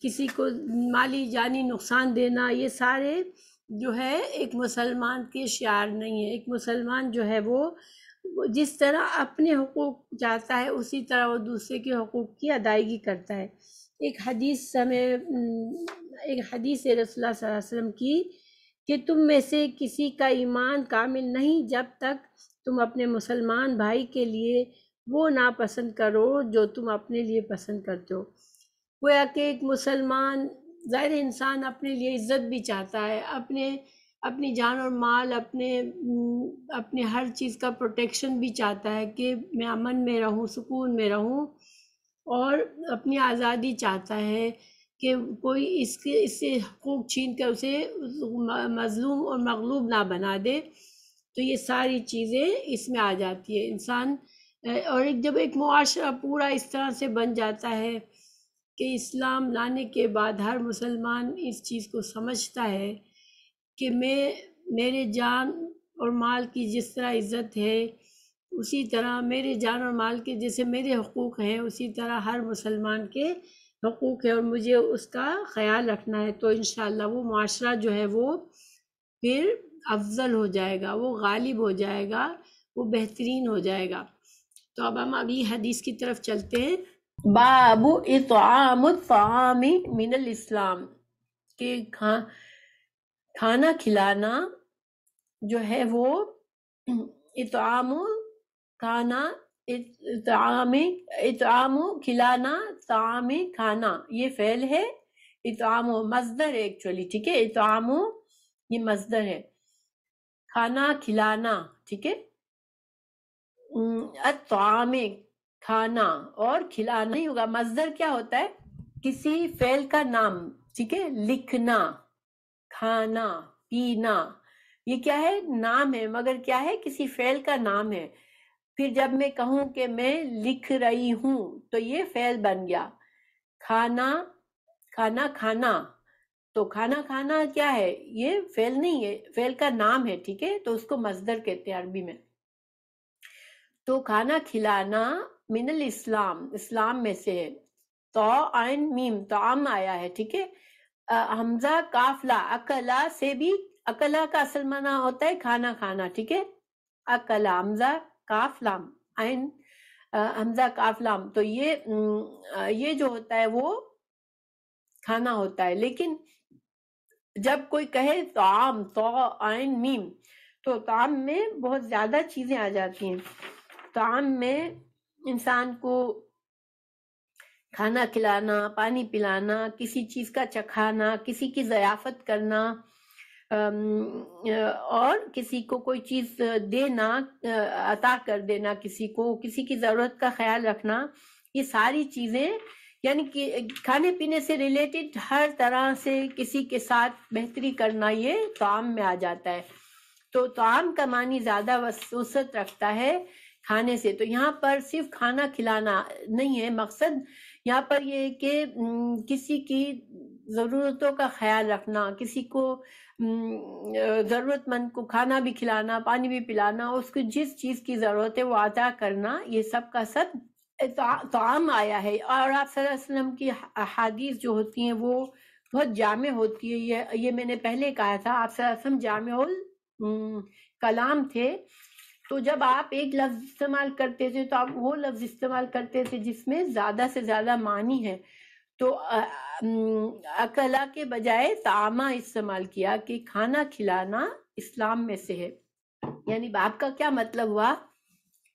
A: کسی کو مالی جانی نقصان دینا، یہ سارے جو ہے ایک مسلمان کے شعار نہیں ہے۔ ایک مسلمان جو ہے وہ جس طرح اپنے حقوق چاہتا ہے اسی طرح وہ دوسرے کے حقوق کی ادائیگی کرتا ہے۔ ایک حدیث ہے رسول اللہ صلی اللہ علیہ وسلم کی کہ تم میں سے کسی کا ایمان کامل نہیں جب تک تم اپنے مسلمان بھائی کے لیے وہ ناپسند کرو جو تم اپنے لیے پسند کرتے ہو۔ گویا کہ ایک مسلمان، ظاہر انسان اپنے لیے عزت بھی چاہتا ہے، اپنی جان اور مال، اپنے ہر چیز کا پروٹیکشن بھی چاہتا ہے کہ میں امن میں رہوں، سکون میں رہوں، اور اپنی آزادی چاہتا ہے کہ کوئی اس سے حقوق چھین کر اسے مظلوم اور مغلوب نہ بنا دے۔ تو یہ ساری چیزیں اس میں آ جاتی ہے انسان۔ اور جب ایک معاشرہ پورا اس طرح سے بن جاتا ہے کہ اسلام لانے کے بعد ہر مسلمان اس چیز کو سمجھتا ہے کہ میرے جان اور مال کی جس طرح عزت ہے اسی طرح میرے جان اور مال کے جیسے میرے حقوق ہیں اسی طرح ہر مسلمان کے حقوق ہیں اور مجھے اس کا خیال رکھنا ہے، تو انشاءاللہ وہ معاشرہ جو ہے وہ پھر افضل ہو جائے گا، وہ غالب ہو جائے گا، وہ بہترین ہو جائے گا۔ تو اب ہم اگلی حدیث کی طرف چلتے ہیں۔ باب اطعام الطعام من الاسلام، کہ کھانا کھلانا جو ہے وہ اطعام کھلانا، طعام کھانا، یہ فعل ہے، اطعام مصدر ہے ایکچولی، ٹھیک ہے، اطعام یہ مصدر ہے، کھانا کھلانا، ٹھیک ہے، الطعام کھانا، اور کھلانا نہیں ہوگا، مصدر کیا ہوتا ہے؟ کسی فعل کا نام، ٹھیک ہے، لکھنا، کھانا، پینا، یہ کیا ہے؟ نام ہے، مگر کیا ہے؟ کسی فعل کا نام ہے۔ پھر جب میں کہوں کہ میں لکھ رہی ہوں تو یہ فعل بن گیا۔ کھانا کھانا، تو کھانا کھانا کیا ہے؟ یہ فعل نہیں ہے، فعل کا نام ہے، ٹھیک ہے، تو اس کو مصدر کہتے ہیں عربی میں۔ تو کھانا کھلانا من الاسلام، اسلام میں سے ہے۔ تو عین میم طعام آیا ہے، ٹھیک ہے، حمزہ کاف لا، اکلا سے بھی، اکلا کا اصل معنی ہوتا ہے کھانا کھانا، ٹھیک ہے، اکلا حمزہ کاف لام عین حمزہ کاف لام، تو یہ جو ہوتا ہے وہ کھانا ہوتا ہے. لیکن جب کوئی کہے طعام، تو عین میم، تو طعام میں بہت زیادہ چیزیں آ جاتی ہیں. طعام میں انسان کو کھانا کھلانا، پانی پلانا، کسی چیز کا چکھانا، کسی کی ضیافت کرنا، اور کسی کو کوئی چیز دینا، عطا کر دینا کسی کو، کسی کی ضرورت کا خیال رکھنا، یہ ساری چیزیں یعنی کہ کھانے پینے سے ریلیٹڈ ہر طرح سے کسی کے ساتھ بہتری کرنا یہ طعام میں آ جاتا ہے. تو طعام کا معنی زیادہ وسعت رکھتا ہے کھانے سے. تو یہاں پر صرف کھانا کھلانا نہیں ہے مقصد، یہاں پر یہ ہے کہ کسی کی ضرورتوں کا خیال رکھنا، کسی کو ضرورت مند کو کھانا بھی کھلانا، پانی بھی پلانا، اس کو جس چیز کی ضرورت ہے وہ عطا کرنا، یہ سب کا سب طعام آیا ہے. اور آپ صلی اللہ علیہ وسلم کی احادیث جو ہوتی ہیں وہ بہت جامع ہوتی ہے. یہ میں نے پہلے کہا تھا، آپ صلی اللہ علیہ وسلم جامع کلام تھے. تو جب آپ ایک لفظ استعمال کرتے تھے تو آپ وہ لفظ استعمال کرتے تھے جس میں زیادہ سے زیادہ معنی ہے. تو اکلا کے بجائے طعامہ استعمال کیا کہ کھانا کھلانا اسلام میں سے ہے. یعنی بات کا کیا مطلب ہوا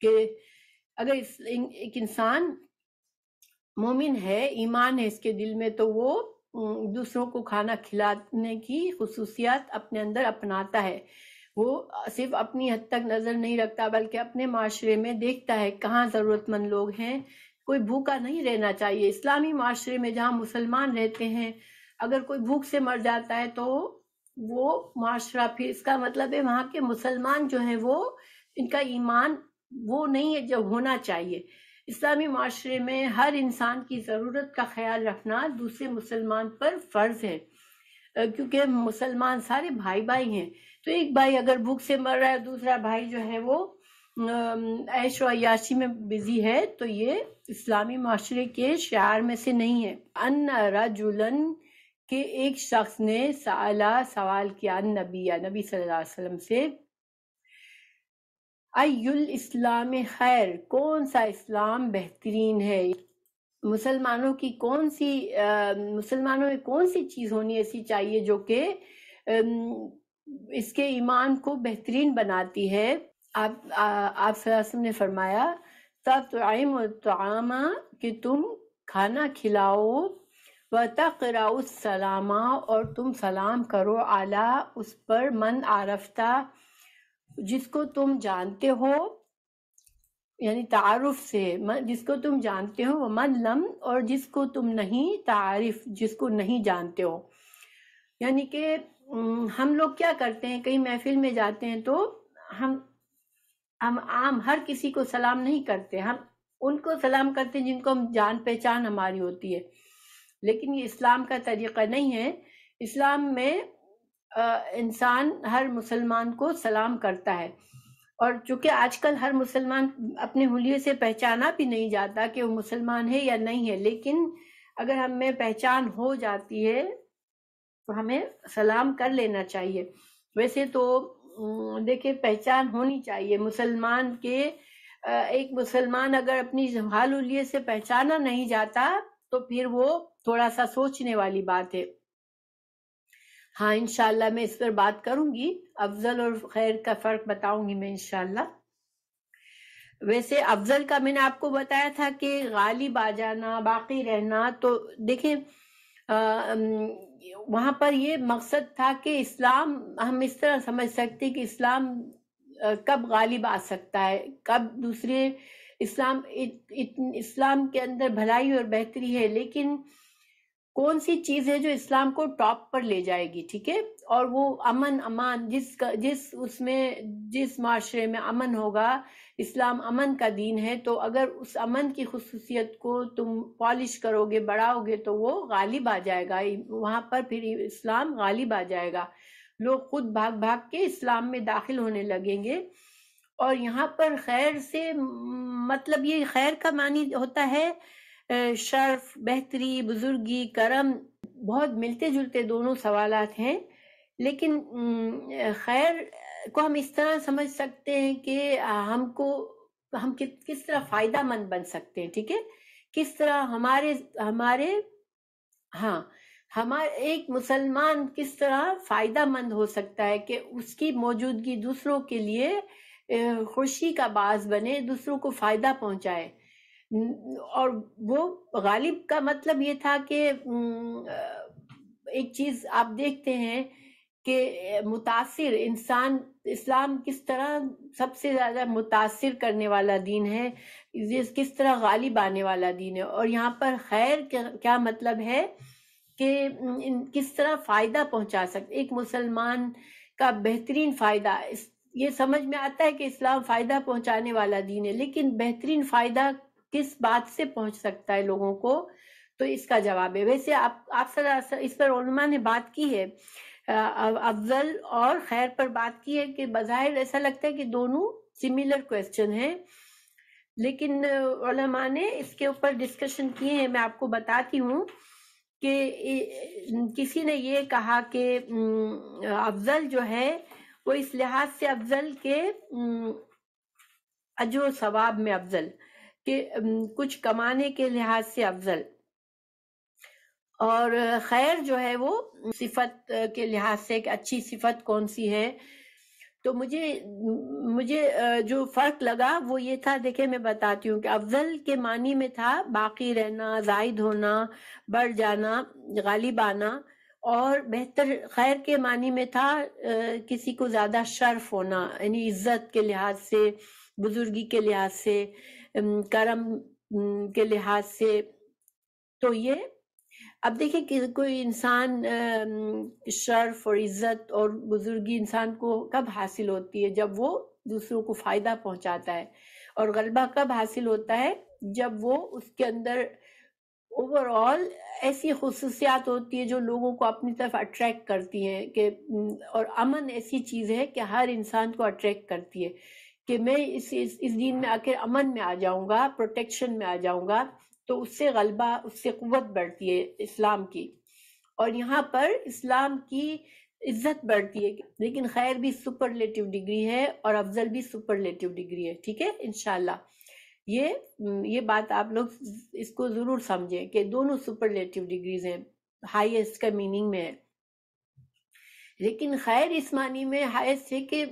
A: کہ اگر ایک انسان مومن ہے، ایمان ہے اس کے دل میں، تو وہ دوسروں کو کھانا کھلانے کی خصوصیات اپنے اندر اپناتا ہے. وہ صرف اپنی حد تک نظر نہیں رکھتا بلکہ اپنے معاشرے میں دیکھتا ہے کہاں ضرورت مند لوگ ہیں. کوئی بھوکا نہیں رہنا چاہیے. اسلامی معاشرے میں جہاں مسلمان رہتے ہیں اگر کوئی بھوک سے مر جاتا ہے تو وہ معاشرہ، پھر اس کا مطلب ہے وہاں کے مسلمان جو ہیں وہ ان کا ایمان وہ نہیں ہے جو ہونا چاہیے. اسلامی معاشرے میں ہر انسان کی ضرورت کا خیال رکھنا دوسرے مسلمان پر فرض ہے، کیونکہ مسلمان سارے بھائی بھائی ہیں. تو ایک بھائی اگر بھوک سے مر رہا ہے، دوسرا بھائی جو ہے وہ عیش و عیاشی میں بزی ہے، تو یہ اسلامی معاشرے کے شعار میں سے نہیں ہے. ان رجلن کہ ایک شخص نے سوال کیا نبی صلی اللہ علیہ وسلم سے، ای الاسلام خیر، کون سا اسلام بہترین ہے؟ مسلمانوں میں کون سی چیز ہونی ایسی چاہیے جو کہ اس کے ایمان کو بہترین بناتی ہے؟ آپ صلی اللہ علیہ وسلم نے فرمایا تطعم الطعام، کہ تم کھانا کھلاؤ، وتقرأ السلام، اور تم سلام کرو، اعلیٰ اس پر، من عرفتہ جس کو تم جانتے ہو، یعنی تعارف سے، جس کو تم جانتے ہو، ومن لم، اور جس کو تم نہیں تعارف، جس کو نہیں جانتے ہو. یعنی کہ ہم لوگ کیا کرتے ہیں، کہیں محفل میں جاتے ہیں تو ہم عام ہر کسی کو سلام نہیں کرتے، ہم ان کو سلام کرتے ہیں جن کو ہم جان پہچان ہماری ہوتی ہے. لیکن یہ اسلام کا طریقہ نہیں ہے. اسلام میں انسان ہر مسلمان کو سلام کرتا ہے. اور چونکہ آج کل ہر مسلمان اپنے حلیے سے پہچانا بھی نہیں جاتا کہ وہ مسلمان ہے یا نہیں ہے، لیکن اگر ہمیں پہچان ہو جاتی ہے تو ہمیں سلام کر لینا چاہیے. ویسے تو دیکھیں پہچان ہونی چاہیے مسلمان کے. ایک مسلمان اگر اپنی حال حلیے سے پہچانا نہیں جاتا تو پھر وہ تھوڑا سا سوچنے والی بات ہے. ہاں انشاءاللہ میں اس پر بات کروں گی، افضل اور خیر کا فرق بتاؤں گی میں انشاءاللہ. ویسے افضل کا میں نے آپ کو بتایا تھا کہ غالب آ جانا، باقی رہنا. تو دیکھیں وہاں پر یہ مقصد تھا کہ اسلام، ہم اس طرح سمجھ سکتے کہ اسلام کب غالب آ سکتا ہے، کب دوسرے اسلام کے اندر بھلائی اور بہتری ہے، لیکن کون سی چیز ہے جو اسلام کو ٹاپ پر لے جائے گی، ٹھیک ہے. اور وہ امان، جس معاشرے میں امن ہوگا، اسلام امن کا دین ہے، تو اگر اس امن کی خصوصیت کو تم پالش کرو گے، بڑھاؤ گے، تو وہ غالب آ جائے گا، وہاں پر پھر اسلام غالب آ جائے گا. لوگ خود بھاگ کے اسلام میں داخل ہونے لگیں گے. اور یہاں پر خیر سے مطلب یہ خیر کا معنی ہوتا ہے شرف، بہتری، بزرگی، کرم. بہت ملتے جلتے دونوں سوالات ہیں، لیکن خیر کو ہم اس طرح سمجھ سکتے ہیں کہ ہم کو
B: ہم کس طرح فائدہ مند بن سکتے ہیں، ٹھیک ہے، کس طرح ہمارے ہاں ہمارا ایک مسلمان کس طرح فائدہ مند ہو سکتا ہے کہ اس کی موجودگی دوسروں کے لیے خوشی کا باعث بنے، دوسروں کو فائدہ پہنچائے۔ اور وہ غالب کا مطلب یہ تھا کہ ایک چیز آپ دیکھتے ہیں کہ متاثر انسان، اسلام کس طرح سب سے زیادہ متاثر کرنے والا دین ہے، کس طرح غالب آنے والا دین ہے۔ اور یہاں پر خیر کیا مطلب ہے کہ کس طرح فائدہ پہنچا سکتے، ایک مسلمان کا بہترین فائدہ، یہ سمجھ میں آتا ہے کہ اسلام فائدہ پہنچانے والا دین ہے، لیکن بہترین فائدہ کس بات سے پہنچ سکتا ہے لوگوں کو، تو اس کا جواب ہے۔ ویسے آپ اس پر علماء نے بات کی ہے، افضل اور خیر پر بات کی ہے کہ بظاہر ایسا لگتا ہے کہ دونوں سملر کویسچن ہیں، لیکن علماء نے اس کے اوپر ڈسکشن کیے ہیں۔ میں آپ کو بتاتی ہوں کہ کسی نے یہ کہا کہ افضل جو ہے وہ اس لحاظ سے افضل کے اجر و ثواب میں افضل، کہ کچھ کمانے کے لحاظ سے افضل، اور خیر جو ہے وہ صفت کے لحاظ سے کہ اچھی صفت کون سی ہے۔ تو مجھے جو فرق لگا وہ یہ تھا، دیکھیں میں بتاتی ہوں کہ افضل کے معنی میں تھا باقی رہنا، زائد ہونا، بڑھ جانا، غالب آنا، اور بہتر خیر کے معنی میں تھا کسی کو زیادہ شرف ہونا، یعنی عزت کے لحاظ سے، بزرگی کے لحاظ سے، کرم کے لحاظ سے۔ تو یہ اب دیکھیں کہ کوئی انسان شرف اور عزت اور بزرگی انسان کو کب حاصل ہوتی ہے؟ جب وہ دوسروں کو فائدہ پہنچاتا ہے، اور غلبہ کب حاصل ہوتا ہے؟ جب وہ اس کے اندر اوور آل ایسی خصوصیات ہوتی ہے جو لوگوں کو اپنی طرف اٹریکٹ کرتی ہیں، کہ اور امن ایسی چیز ہے کہ ہر انسان کو اٹریکٹ کرتی ہے کہ میں اس دین میں آخر امن میں آ جاؤں گا، پروٹیکشن میں آ جاؤں گا، تو اس سے غلبہ، اس سے قوت بڑھتی ہے اسلام کی، اور یہاں پر اسلام کی عزت بڑھتی ہے۔ لیکن خیر بھی سپرلیٹو ڈگری ہے اور افضل بھی سپرلیٹو ڈگری ہے، ٹھیک ہے انشاءاللہ۔ یہ بات آپ لوگ اس کو ضرور سمجھیں کہ دونوں سپرلیٹو ڈگریز ہیں، ہائیسٹ کا میننگ میں ہے، لیکن خیر اس معنی میں ہائیسٹ ہے کہ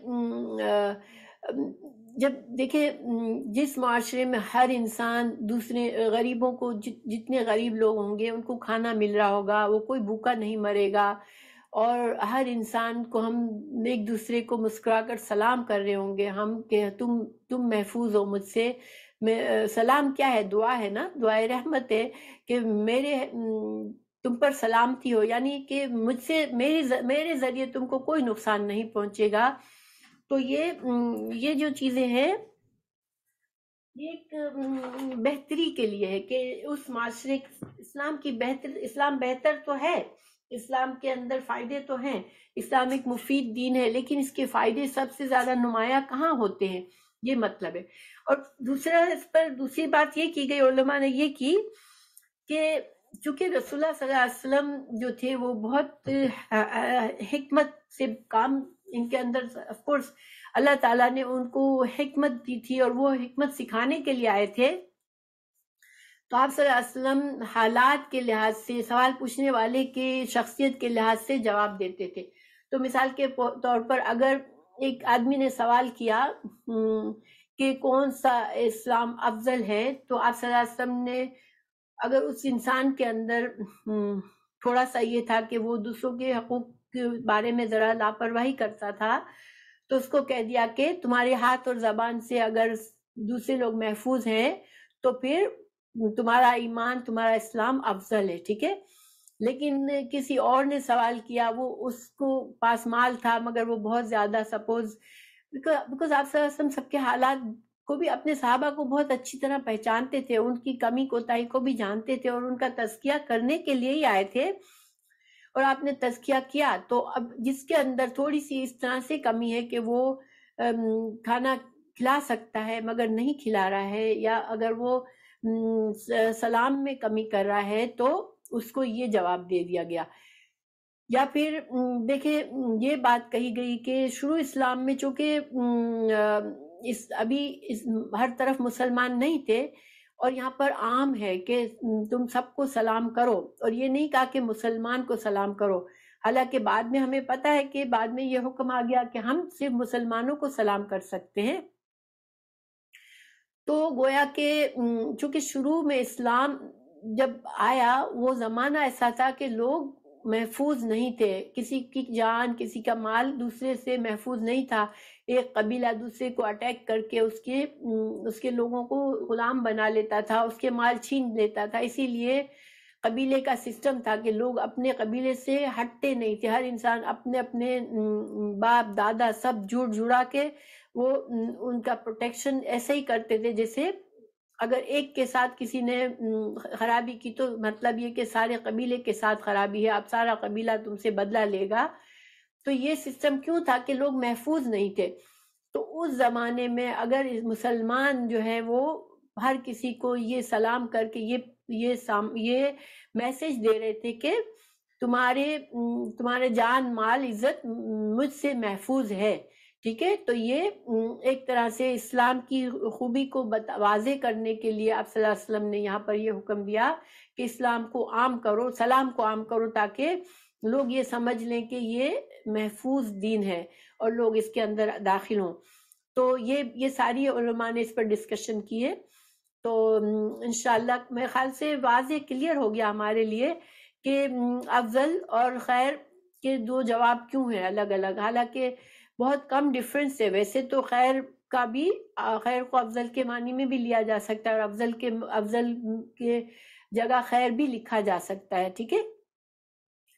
B: جب دیکھیں جس معاشرے میں ہر انسان دوسرے غریبوں کو، جتنے غریب لوگ ہوں گے ان کو کھانا مل رہا ہوگا، وہ کوئی بھوکا نہیں مرے گا، اور ہر انسان کو ہم ایک دوسرے کو مسکرا کر سلام کر رہے ہوں گے، ہم کہ تم محفوظ ہو مجھ سے۔ سلام کیا ہے؟ دعا ہے نا، دعائے رحمت ہے کہ تم پر سلامتی ہو، یعنی کہ مجھ سے، میرے ذریعے تم کو کوئی نقصان نہیں پہنچے گا۔ تو یہ جو چیزیں ہیں ایک بہتری کے لیے ہے کہ اس معاشرے، اسلام بہتر تو ہے، اسلام کے اندر فائدے تو ہیں، اسلام ایک مفید دین ہے، لیکن اس کے فائدے سب سے زیادہ نمایاں کہاں ہوتے ہیں، یہ مطلب ہے۔ اور اس پر دوسری بات یہ کی گئی، علماء نے یہ کی کہ چونکہ رسول اللہ صلی اللہ علیہ وسلم جو تھے وہ بہت حکمت سے کام، ان کے اندر آف کورس اللہ تعالیٰ نے ان کو حکمت دی تھی اور وہ حکمت سکھانے کے لیے آئے تھے، تو آپ صلی اللہ علیہ وسلم حالات کے لحاظ سے، سوال پوچھنے والے کے شخصیت کے لحاظ سے جواب دیتے تھے۔ تو مثال کے طور پر اگر ایک آدمی نے سوال کیا کہ کون سا اسلام افضل ہے، تو آپ صلی اللہ علیہ وسلم نے اگر اس انسان کے اندر تھوڑا سا یہ تھا کہ وہ دوسروں کے حقوق کے بارے میں ذرا لاپرواہی کرتا تھا، تو اس کو کہہ دیا کہ تمہارے ہاتھ اور زبان سے اگر دوسرے لوگ محفوظ ہیں تو پھر تمہارا ایمان، تمہارا اسلام افضل ہے، ٹھیک ہے۔ لیکن کسی اور نے سوال کیا، وہ اس کو پاس مال تھا مگر وہ بہت زیادہ سپوز بیکاز آپ صلی اللہ علیہ وسلم سب کے حالات کو بھی، اپنے صحابہ کو بہت اچھی طرح پہچانتے تھے، ان کی کمی کوتاہی کو بھی جانتے تھے، اور ان کا تزکیہ کرنے کے لیے ہی آئے تھے، اور آپ نے تزکیہ کیا۔ تو اب جس کے اندر تھوڑی سی اس طرح سے کمی ہے کہ وہ کھانا کھلا سکتا ہے مگر نہیں کھلا رہا ہے، یا اگر وہ سلام میں کمی کر رہا ہے تو اس کو یہ جواب دے دیا گیا۔ یا پھر دیکھیں یہ بات کہی گئی کہ شروع اسلام میں چونکہ ابھی ہر طرف مسلمان نہیں تھے، اور یہاں پر عام ہے کہ تم سب کو سلام کرو، اور یہ نہیں کہا کہ مسلمان کو سلام کرو، حالانکہ بعد میں ہمیں پتہ ہے کہ بعد میں یہ حکم آ گیا کہ ہم صرف مسلمانوں کو سلام کر سکتے ہیں۔ تو گویا کہ چونکہ شروع میں اسلام جب آیا وہ زمانہ ایسا تھا کہ لوگ محفوظ نہیں تھے، کسی کی جان کسی کا مال دوسرے سے محفوظ نہیں تھا، ایک قبیلہ دوسرے کو اٹیک کر کے اس کے لوگوں کو غلام بنا لیتا تھا، اس کے مال چھین لیتا تھا، اسی لیے قبیلے کا سسٹم تھا کہ لوگ اپنے قبیلے سے ہٹتے نہیں تھے، ہر انسان اپنے اپنے باپ دادا سب جڑا کے وہ ان کا پروٹیکشن ایسے ہی کرتے تھے، جیسے اگر ایک کے ساتھ کسی نے خرابی کی تو مطلب یہ کہ سارے قبیلے کے ساتھ خرابی ہے، اب سارا قبیلہ تم سے بدلہ لے گا۔ تو یہ سسٹم کیوں تھا کہ لوگ محفوظ نہیں تھے، تو اس زمانے میں اگر مسلمان جو ہے وہ ہر کسی کو یہ سلام کر کے یہ میسج دے رہے تھے کہ تمہارے جان مال عزت مجھ سے محفوظ ہے، ٹھیک ہے۔ تو یہ ایک طرح سے اسلام کی خوبی کو واضح کرنے کے لیے آپ صلی اللہ علیہ وسلم نے یہاں پر یہ حکم دیا کہ اسلام کو عام کرو، سلام کو عام کرو، تاکہ لوگ یہ سمجھ لیں کہ یہ محفوظ دین ہے اور لوگ اس کے اندر داخل ہوں۔ تو یہ ساری علماء نے اس پر ڈسکشن کیے، تو انشاءاللہ میرے خیال سے واضح کلیئر ہو گیا ہمارے لیے کہ افضل اور خیر کے دو جواب کیوں ہیں الگ الگ، حالانکہ بہت کم ڈفرینس ہے۔ ویسے تو خیر کو افضل کے معنی میں بھی لیا جا سکتا ہے، اور افضل کے جگہ خیر بھی لکھا جا سکتا ہے، ٹھیک ہے،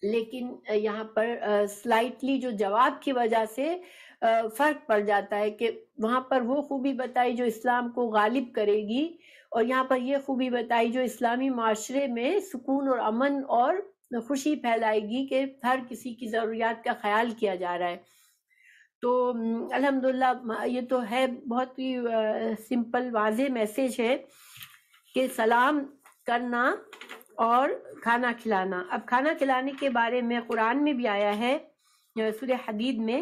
B: لیکن یہاں پر سلائٹلی جو جواب کی وجہ سے فرق پڑ جاتا ہے کہ وہاں پر وہ خوبی بتائی جو اسلام کو غالب کرے گی، اور یہاں پر یہ خوبی بتائی جو اسلامی معاشرے میں سکون اور امن اور خوشی پھیلائے گی کہ ہر کسی کی ضروریات کا خیال کیا جا رہا ہے۔ تو الحمدللہ یہ تو ہے بہت ہی سمپل واضح میسج ہے کہ سلام کرنا اور کھانا کھلانا۔ اب کھانا کھلانے کے بارے میں قرآن میں بھی آیا ہے سورہ حدید میں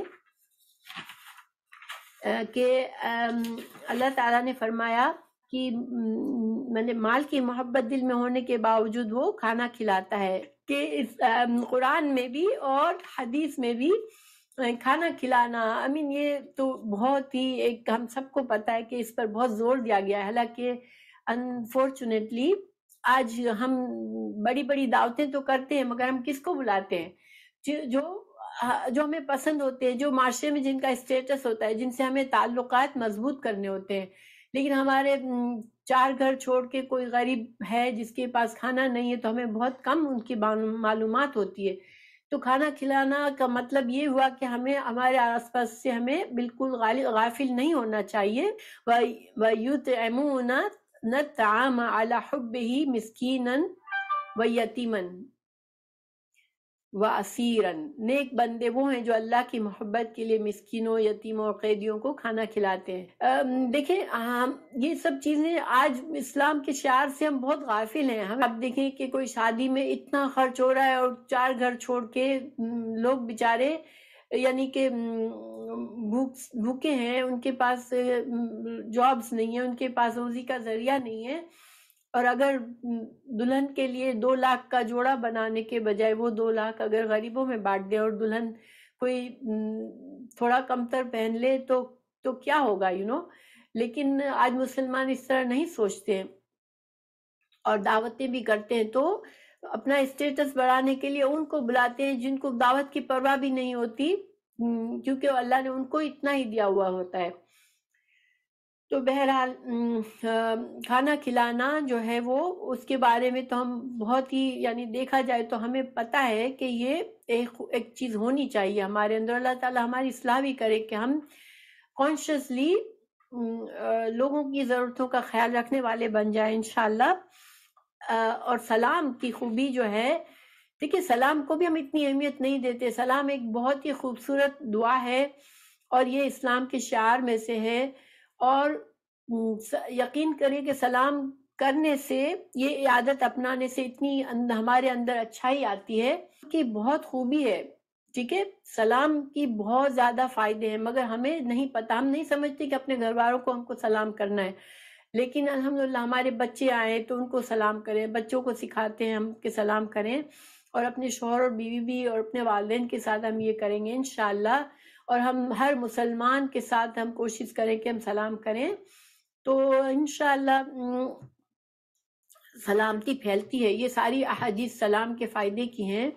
B: کہ اللہ تعالیٰ نے فرمایا کہ میں نے مال کی محبت دل میں ہونے کے باوجود وہ کھانا کھلاتا ہے، کہ قرآن میں بھی اور حدیث میں بھی کھانا کھلانا یہ تو بہت ہی ایک ہم سب کو پتہ ہے کہ اس پر بہت زور دیا گیا ہے، حالانکہ انفارچونیٹلی آج ہم بڑی بڑی دعوتیں تو کرتے ہیں مگر ہم کس کو بلاتے ہیں؟ جو ہمیں پسند ہوتے ہیں، جو معاشرے میں جن کا اسٹیٹس ہوتا ہے، جن سے ہمیں تعلقات مضبوط کرنے ہوتے ہیں، لیکن ہمارے 4 گھر چھوڑ کے کوئی غریب ہے جس کے پاس کھانا نہیں ہے تو ہمیں بہت کم ان کی معلومات ہوتی ہے۔ تو کھانا کھلانا کا مطلب یہ ہوا کہ ہمیں ہمارے آس پاس سے ہمیں بالکل غافل نہیں ہونا چاہیے۔ وَيُطْعِمُونَ الطَّعَامَ عَلَى حُبِّهِ مِسْكِينًا وَيَتِيمًا وَأَسِيرًا، نیک بندے وہ ہیں جو اللہ کی محبت کے لیے مسکینوں، یتیموں اور قیدیوں کو کھانا کھلاتے ہیں۔ دیکھیں یہ سب چیزیں آج اسلام کے شعار سے ہم بہت غافل ہیں۔ ہم اب دیکھیں کہ کوئی شادی میں اتنا خرچ ہو رہا ہے اور 4 گھر چھوڑ کے لوگ بیچارے یعنی کہ بھوکے ہیں، ان کے پاس جابز نہیں ہیں، ان کے پاس روزی کا ذریعہ نہیں ہے، اور اگر دلہن کے لیے 2 لاکھ کا جوڑا بنانے کے بجائے وہ 2 لاکھ اگر غریبوں میں بانٹ دے اور دلہن کوئی تھوڑا کمتر پہن لے تو کیا ہوگا لیکن آج مسلمان اس طرح نہیں سوچتے ہیں، اور دعوتیں بھی کرتے ہیں تو اپنا اسٹیٹس بڑھانے کے لیے ان کو بلاتے ہیں جن کو دعوت کی پرواہ بھی نہیں ہوتی، کیونکہ اللہ نے ان کو اتنا ہی دیا ہوا ہوتا ہے۔ تو بہرحال کھانا کھلانا جو ہے وہ اس کے بارے میں تو ہم بہت ہی یعنی دیکھا جائے تو ہمیں پتہ ہے کہ یہ ایک چیز ہونی چاہیے ہمارے اندر، اللہ تعالیٰ ہماری اصلاح بھی کرے کہ ہم کانشیسلی لوگوں کی ضرورتوں کا خیال رکھنے والے بن جائیں انشاءاللہ۔ اور سلام کی خوبی جو ہے، دیکھیے سلام کو بھی ہم اتنی اہمیت نہیں دیتے، سلام ایک بہت ہی خوبصورت دعا ہے اور یہ اسلام کے شعار میں سے ہے، اور یقین کریں کہ سلام کرنے سے یہ عادت اپنانے سے اتنی ہمارے اندر اچھائی آتی ہے کہ بہت خوبی ہے ٹھیک ہے، سلام کی بہت زیادہ فائدے ہیں، مگر ہمیں نہیں پتہ، ہم نہیں سمجھتے کہ اپنے گھر والوں کو ہم کو سلام کرنا ہے. لیکن الحمدللہ ہمارے بچے آئے تو ان کو سلام کریں، بچوں کو سکھاتے ہیں ہم کہ سلام کریں، اور اپنے شوہر اور بیوی بھی اور اپنے والدین کے ساتھ ہم یہ کریں گے انشاءاللہ. اور ہم ہر مسلمان کے ساتھ ہم کوشش کریں کہ ہم سلام کریں، تو انشاءاللہ سلامتی پھیلتی ہے. یہ ساری احادیث سلام کے فائدے کی ہیں.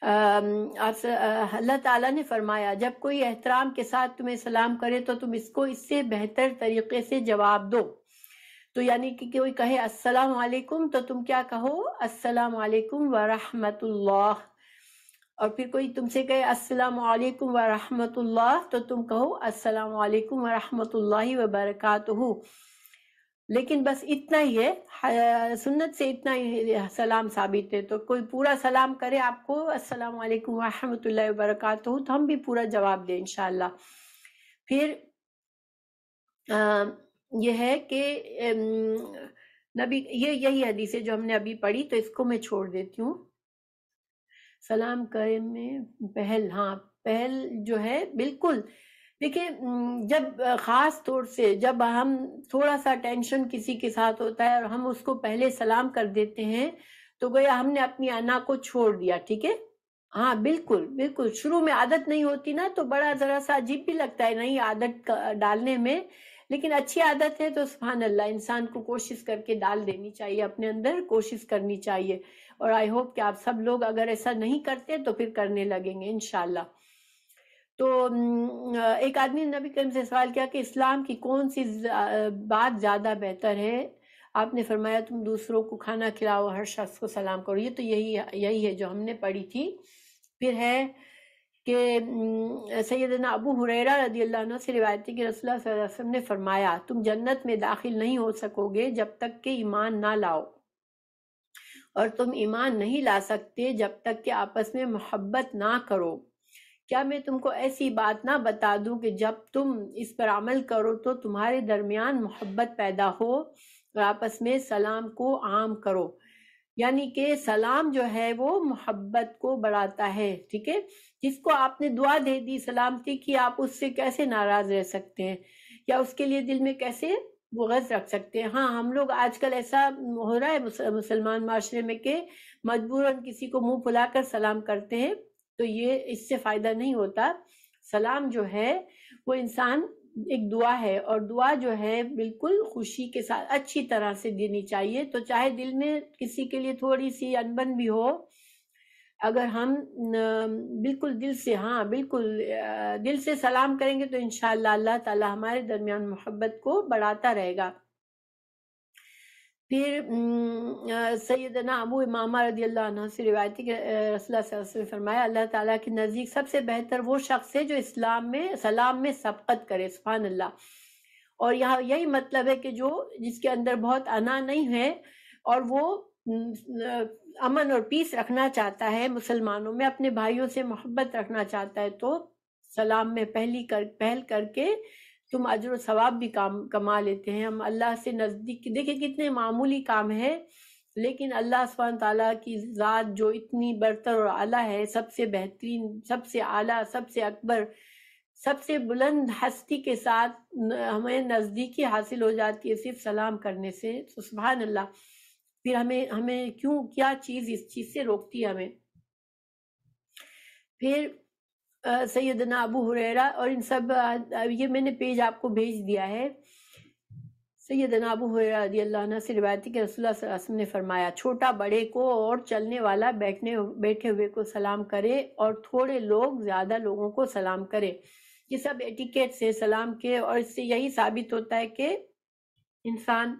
B: اللہ تعالیٰ نے فرمایا جب کوئی احترام کے ساتھ تمہیں سلام کرے تو تم اس کو اس سے بہتر طریقے سے جواب دو. تو یعنی کہ کوئی کہے السلام علیکم تو تم کیا کہو؟ السلام علیکم ورحمۃ اللہ. اور پھر کوئی تم سے کہے السلام علیکم ورحمۃ اللہ تو تم کہو السلام علیکم ورحمۃ اللہ وبرکاتہ. لیکن بس اتنا ہی ہے، سنت سے اتنا ہی سلام ثابت ہے. تو کوئی پورا سلام کرے آپ کو السلام علیکم ورحمۃ اللہ وبرکاتہ تو ہم بھی پورا جواب دیں انشاءاللہ. پھر یہ ہے کہ نبی یہی حدیث ہے جو ہم نے ابھی پڑھی، تو اس کو میں چھوڑ دیتی ہوں. سلام کرے میں پہل جو ہے بالکل دیکھیں، جب خاص طور سے جب ہم تھوڑا سا ٹینشن کسی کے ساتھ ہوتا ہے اور ہم اس کو پہلے سلام کر دیتے ہیں تو گویا ہم نے اپنی انا کو چھوڑ دیا. ٹھیک ہے، ہاں بالکل بالکل. شروع میں عادت نہیں ہوتی نا تو بڑا ذرا سا عجیب بھی لگتا ہے نئی عادت ڈالنے میں، لیکن اچھی عادت ہے تو سبحان اللہ انسان کو کوشش کر کے ڈال دینی چاہیے، اپنے اندر کوشش کرنی چاہیے. اور آئی ہوپ کہ آپ سب لوگ اگر ایسا نہیں کرتے تو پھر کرنے لگیں گے انشاءاللہ. تو ایک آدمی نے نبی کریم سے سوال کیا کہ اسلام کی کون سی بات زیادہ بہتر ہے؟ آپ نے فرمایا تم دوسروں کو کھانا کھلاؤ، ہر شخص کو سلام کرو. یہ تو یہی ہے جو ہم نے پڑھی تھی. پھر ہے کہ سیدنا ابو ہریرہ رضی اللہ عنہ سے روایت ہے کہ رسول اللہ صلی اللہ علیہ وسلم نے فرمایا تم جنت میں داخل نہیں ہو سکو گے جب تک کہ ایمان نہ لاؤ، اور تم ایمان نہیں لا سکتے جب تک کہ آپس میں محبت نہ کرو. کیا میں تم کو ایسی بات نہ بتا دوں کہ جب تم اس پر عمل کرو تو تمہارے درمیان محبت پیدا ہو، اور آپس میں سلام کو عام کرو. یعنی کہ سلام جو ہے وہ محبت کو بڑھاتا ہے. ٹھیک ہے، جس کو آپ نے دعا دے دی سلامتی کی، آپ اس سے کیسے ناراض رہ سکتے ہیں یا اس کے لیے دل میں کیسے بغض رکھ سکتے ہیں؟ ہاں، ہم لوگ آج کل ایسا ہو رہا ہے مسلمان معاشرے میں کہ مجبوراً کسی کو منہ پھلا کر سلام کرتے ہیں، تو یہ اس سے فائدہ نہیں ہوتا. سلام جو ہے وہ انسان ایک دعا ہے، اور دعا جو ہے بالکل خوشی کے ساتھ اچھی طرح سے دینی چاہیے. تو چاہے دل میں کسی کے لیے تھوڑی سی انبن بھی ہو، اگر ہم بالکل دل سے سلام کریں گے تو انشاءاللہ اللہ تعالی ہمارے درمیان محبت کو بڑھاتا رہے گا. پھر سیدنا ابو امامہ رضی اللہ عنہ سے روایت ہے کہ رسول اللہ صلی اللہ علیہ وسلم نے فرمایا اللہ تعالیٰ کے نزدیک سب سے بہتر وہ شخص ہے جو سلام میں سبقت کرے. سبحان اللہ. اور یہاں یہی مطلب ہے کہ جس کے اندر بہت انا نہیں ہے اور وہ امن اور پیس رکھنا چاہتا ہے مسلمانوں میں، اپنے بھائیوں سے محبت رکھنا چاہتا ہے، تو سلام میں پہل کر کے تم اجر و ثواب بھی کما لیتے ہیں. ہم اللہ سے نزدیک دیکھیں کتنے معمولی کام ہے، لیکن اللہ سبحانہ تعالیٰ کی ذات جو اتنی برتر اور اعلیٰ ہے، سب سے بہترین، سب سے اعلیٰ، سب سے اکبر، سب سے بلند ہستی کے ساتھ ہمیں نزدیکی حاصل ہو جاتی ہے صرف سلام کرنے سے. تو سبحان اللہ. پھر ہمیں کیا چیز اس چیز سے روکتی ہے ہمیں؟ پھر سیدنا ابو ہریرہ اور ان سب، یہ میں نے پیج آپ کو بھیج دیا ہے. سیدنا ابو ہریرہ رضی اللہ عنہ سے روایت ہے کہ رسول اللہ صلی اللہ علیہ وسلم نے فرمایا چھوٹا بڑے کو اور چلنے والا بیٹھے ہوئے کو سلام کرے، اور تھوڑے لوگ زیادہ لوگوں کو سلام کرے. یہ سب ایٹیکیٹ سے سلام کے، اور اس سے یہی ثابت ہوتا ہے کہ انسان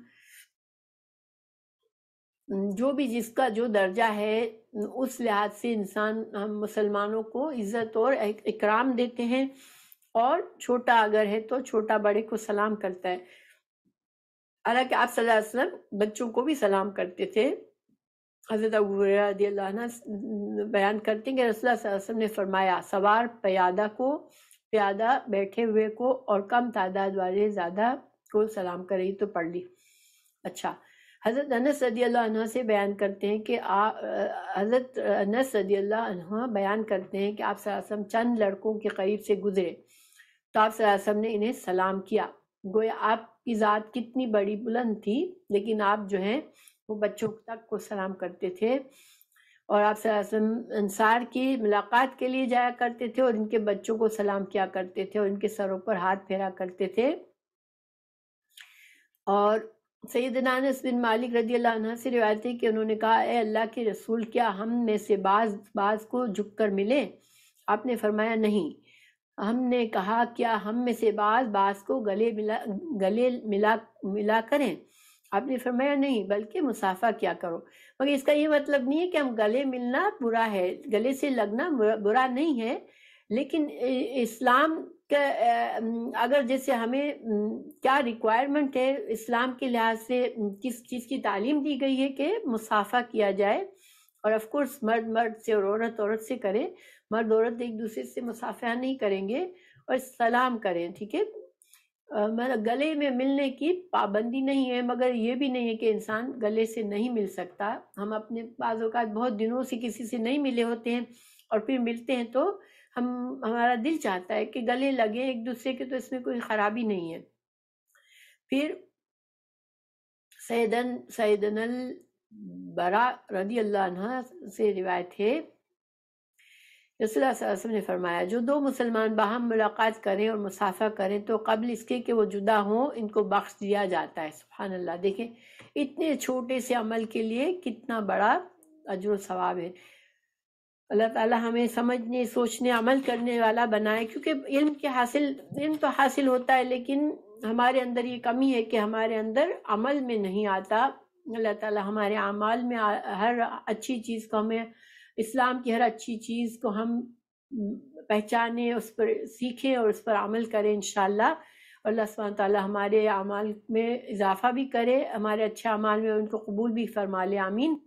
B: جو بھی جس کا جو درجہ ہے اس لحاظ سے انسان ہم مسلمانوں کو عزت اور اکرام دیتے ہیں، اور چھوٹا اگر ہے تو چھوٹا بڑے کو سلام کرتا ہے. حالانکہ آپ صلی اللہ علیہ وسلم بچوں کو بھی سلام کرتے تھے. حضرت ابو ہریرہ رضی اللہ عنہ بیان کرتے ہیں کہ رسول اللہ صلی اللہ علیہ وسلم نے فرمایا سوار پیادہ بیٹھے ہوئے کو، اور کم تعداد والے زیادہ کو سلام کرے. تو پڑھ لی. اچھا، حضرت انس رضی اللہ عنہ سے بیان کرتے ہیں کہ حضرت انس رضی اللہ عنہ بیان کرتے ہیں کہ آپ صلی اللہ علیہ وسلم چند لڑکوں کے قریب سے گزرے تو آپ صلی اللہ علیہ وسلم نے انہیں سلام کیا. گویا آپ کی ذات کتنی بڑی بلند تھی، لیکن آپ جو ہیں وہ بچوں تک کو سلام کرتے تھے. اور آپ صلی اللہ علیہ وسلم انصار کی ملاقات کے لیے جایا کرتے تھے اور ان کے بچوں کو سلام کیا کرتے تھے اور ان کے سروں پر ہاتھ پھیرا کرتے تھے. اور سیدنا انس بن مالک رضی اللہ عنہ سے روایت ہے کہ انہوں نے کہا، اے اللہ کے رسول، کیا ہم میں سے بعض کو جھک کر ملے؟ آپ نے فرمایا نہیں. ہم نے کہا، کیا ہم میں سے بعض کو گلے ملا کریں؟ آپ نے فرمایا نہیں، بلکہ مصافحہ کیا کرو. مگر اس کا یہ مطلب نہیں ہے کہ ہم گلے ملنا برا ہے، گلے سے لگنا برا نہیں ہے، لیکن اسلام کا اگر جیسے ہمیں کیا ریکوائرمنٹ ہے اسلام کے لحاظ سے، کس چیز کی تعلیم دی گئی ہے کہ مصافحہ کیا جائے. اور آف کورس مرد سے اور عورت سے کرے. مرد عورت ایک دوسرے سے مصافحہ نہیں کریں گے اور سلام کریں، ٹھیک ہے. گلے میں ملنے کی پابندی نہیں ہے، مگر یہ بھی نہیں ہے کہ انسان گلے سے نہیں مل سکتا. ہم اپنے بعض اوقات بہت دنوں سے کسی سے نہیں ملے ہوتے ہیں اور پھر ملتے ہیں تو ہمارا دل چاہتا ہے کہ گلے لگے ایک دوسرے کے، تو اس میں کوئی خرابی نہیں ہے. پھر سیدنا البراء رضی اللہ عنہ سے روایت ہے، رسول اللہ صلی اللہ علیہ وسلم نے فرمایا، جو دو مسلمان باہم ملاقات کریں اور مصافحہ کریں تو قبل اس کے کہ وہ جدا ہوں ان کو بخش دیا جاتا ہے. سبحان اللہ. دیکھیں اتنے چھوٹے سے عمل کے لیے کتنا بڑا اجر و ثواب ہے. اللہ تعالی ہمیں سمجھنے، سوچنے، عمل کرنے والا بنائے، کیونکہ علم تو حاصل ہوتا ہے، لیکن ہمارے اندر یہ کمی ہے کہ ہمارے اندر عمل میں نہیں آتا. اللہ تعالی ہمارے اعمال میں ہر اچھی چیز کو، ہمیں اسلام کی ہر اچھی چیز کو ہم پہچانیں، اس پر سیکھیں اور اس پر عمل کریں انشاءاللہ. اللہ سبحانہ تعالیٰ ہمارے اعمال میں اضافہ بھی کرے، ہمارے اچھے اعمال میں ان کو قبول بھی فرما لے. آمین.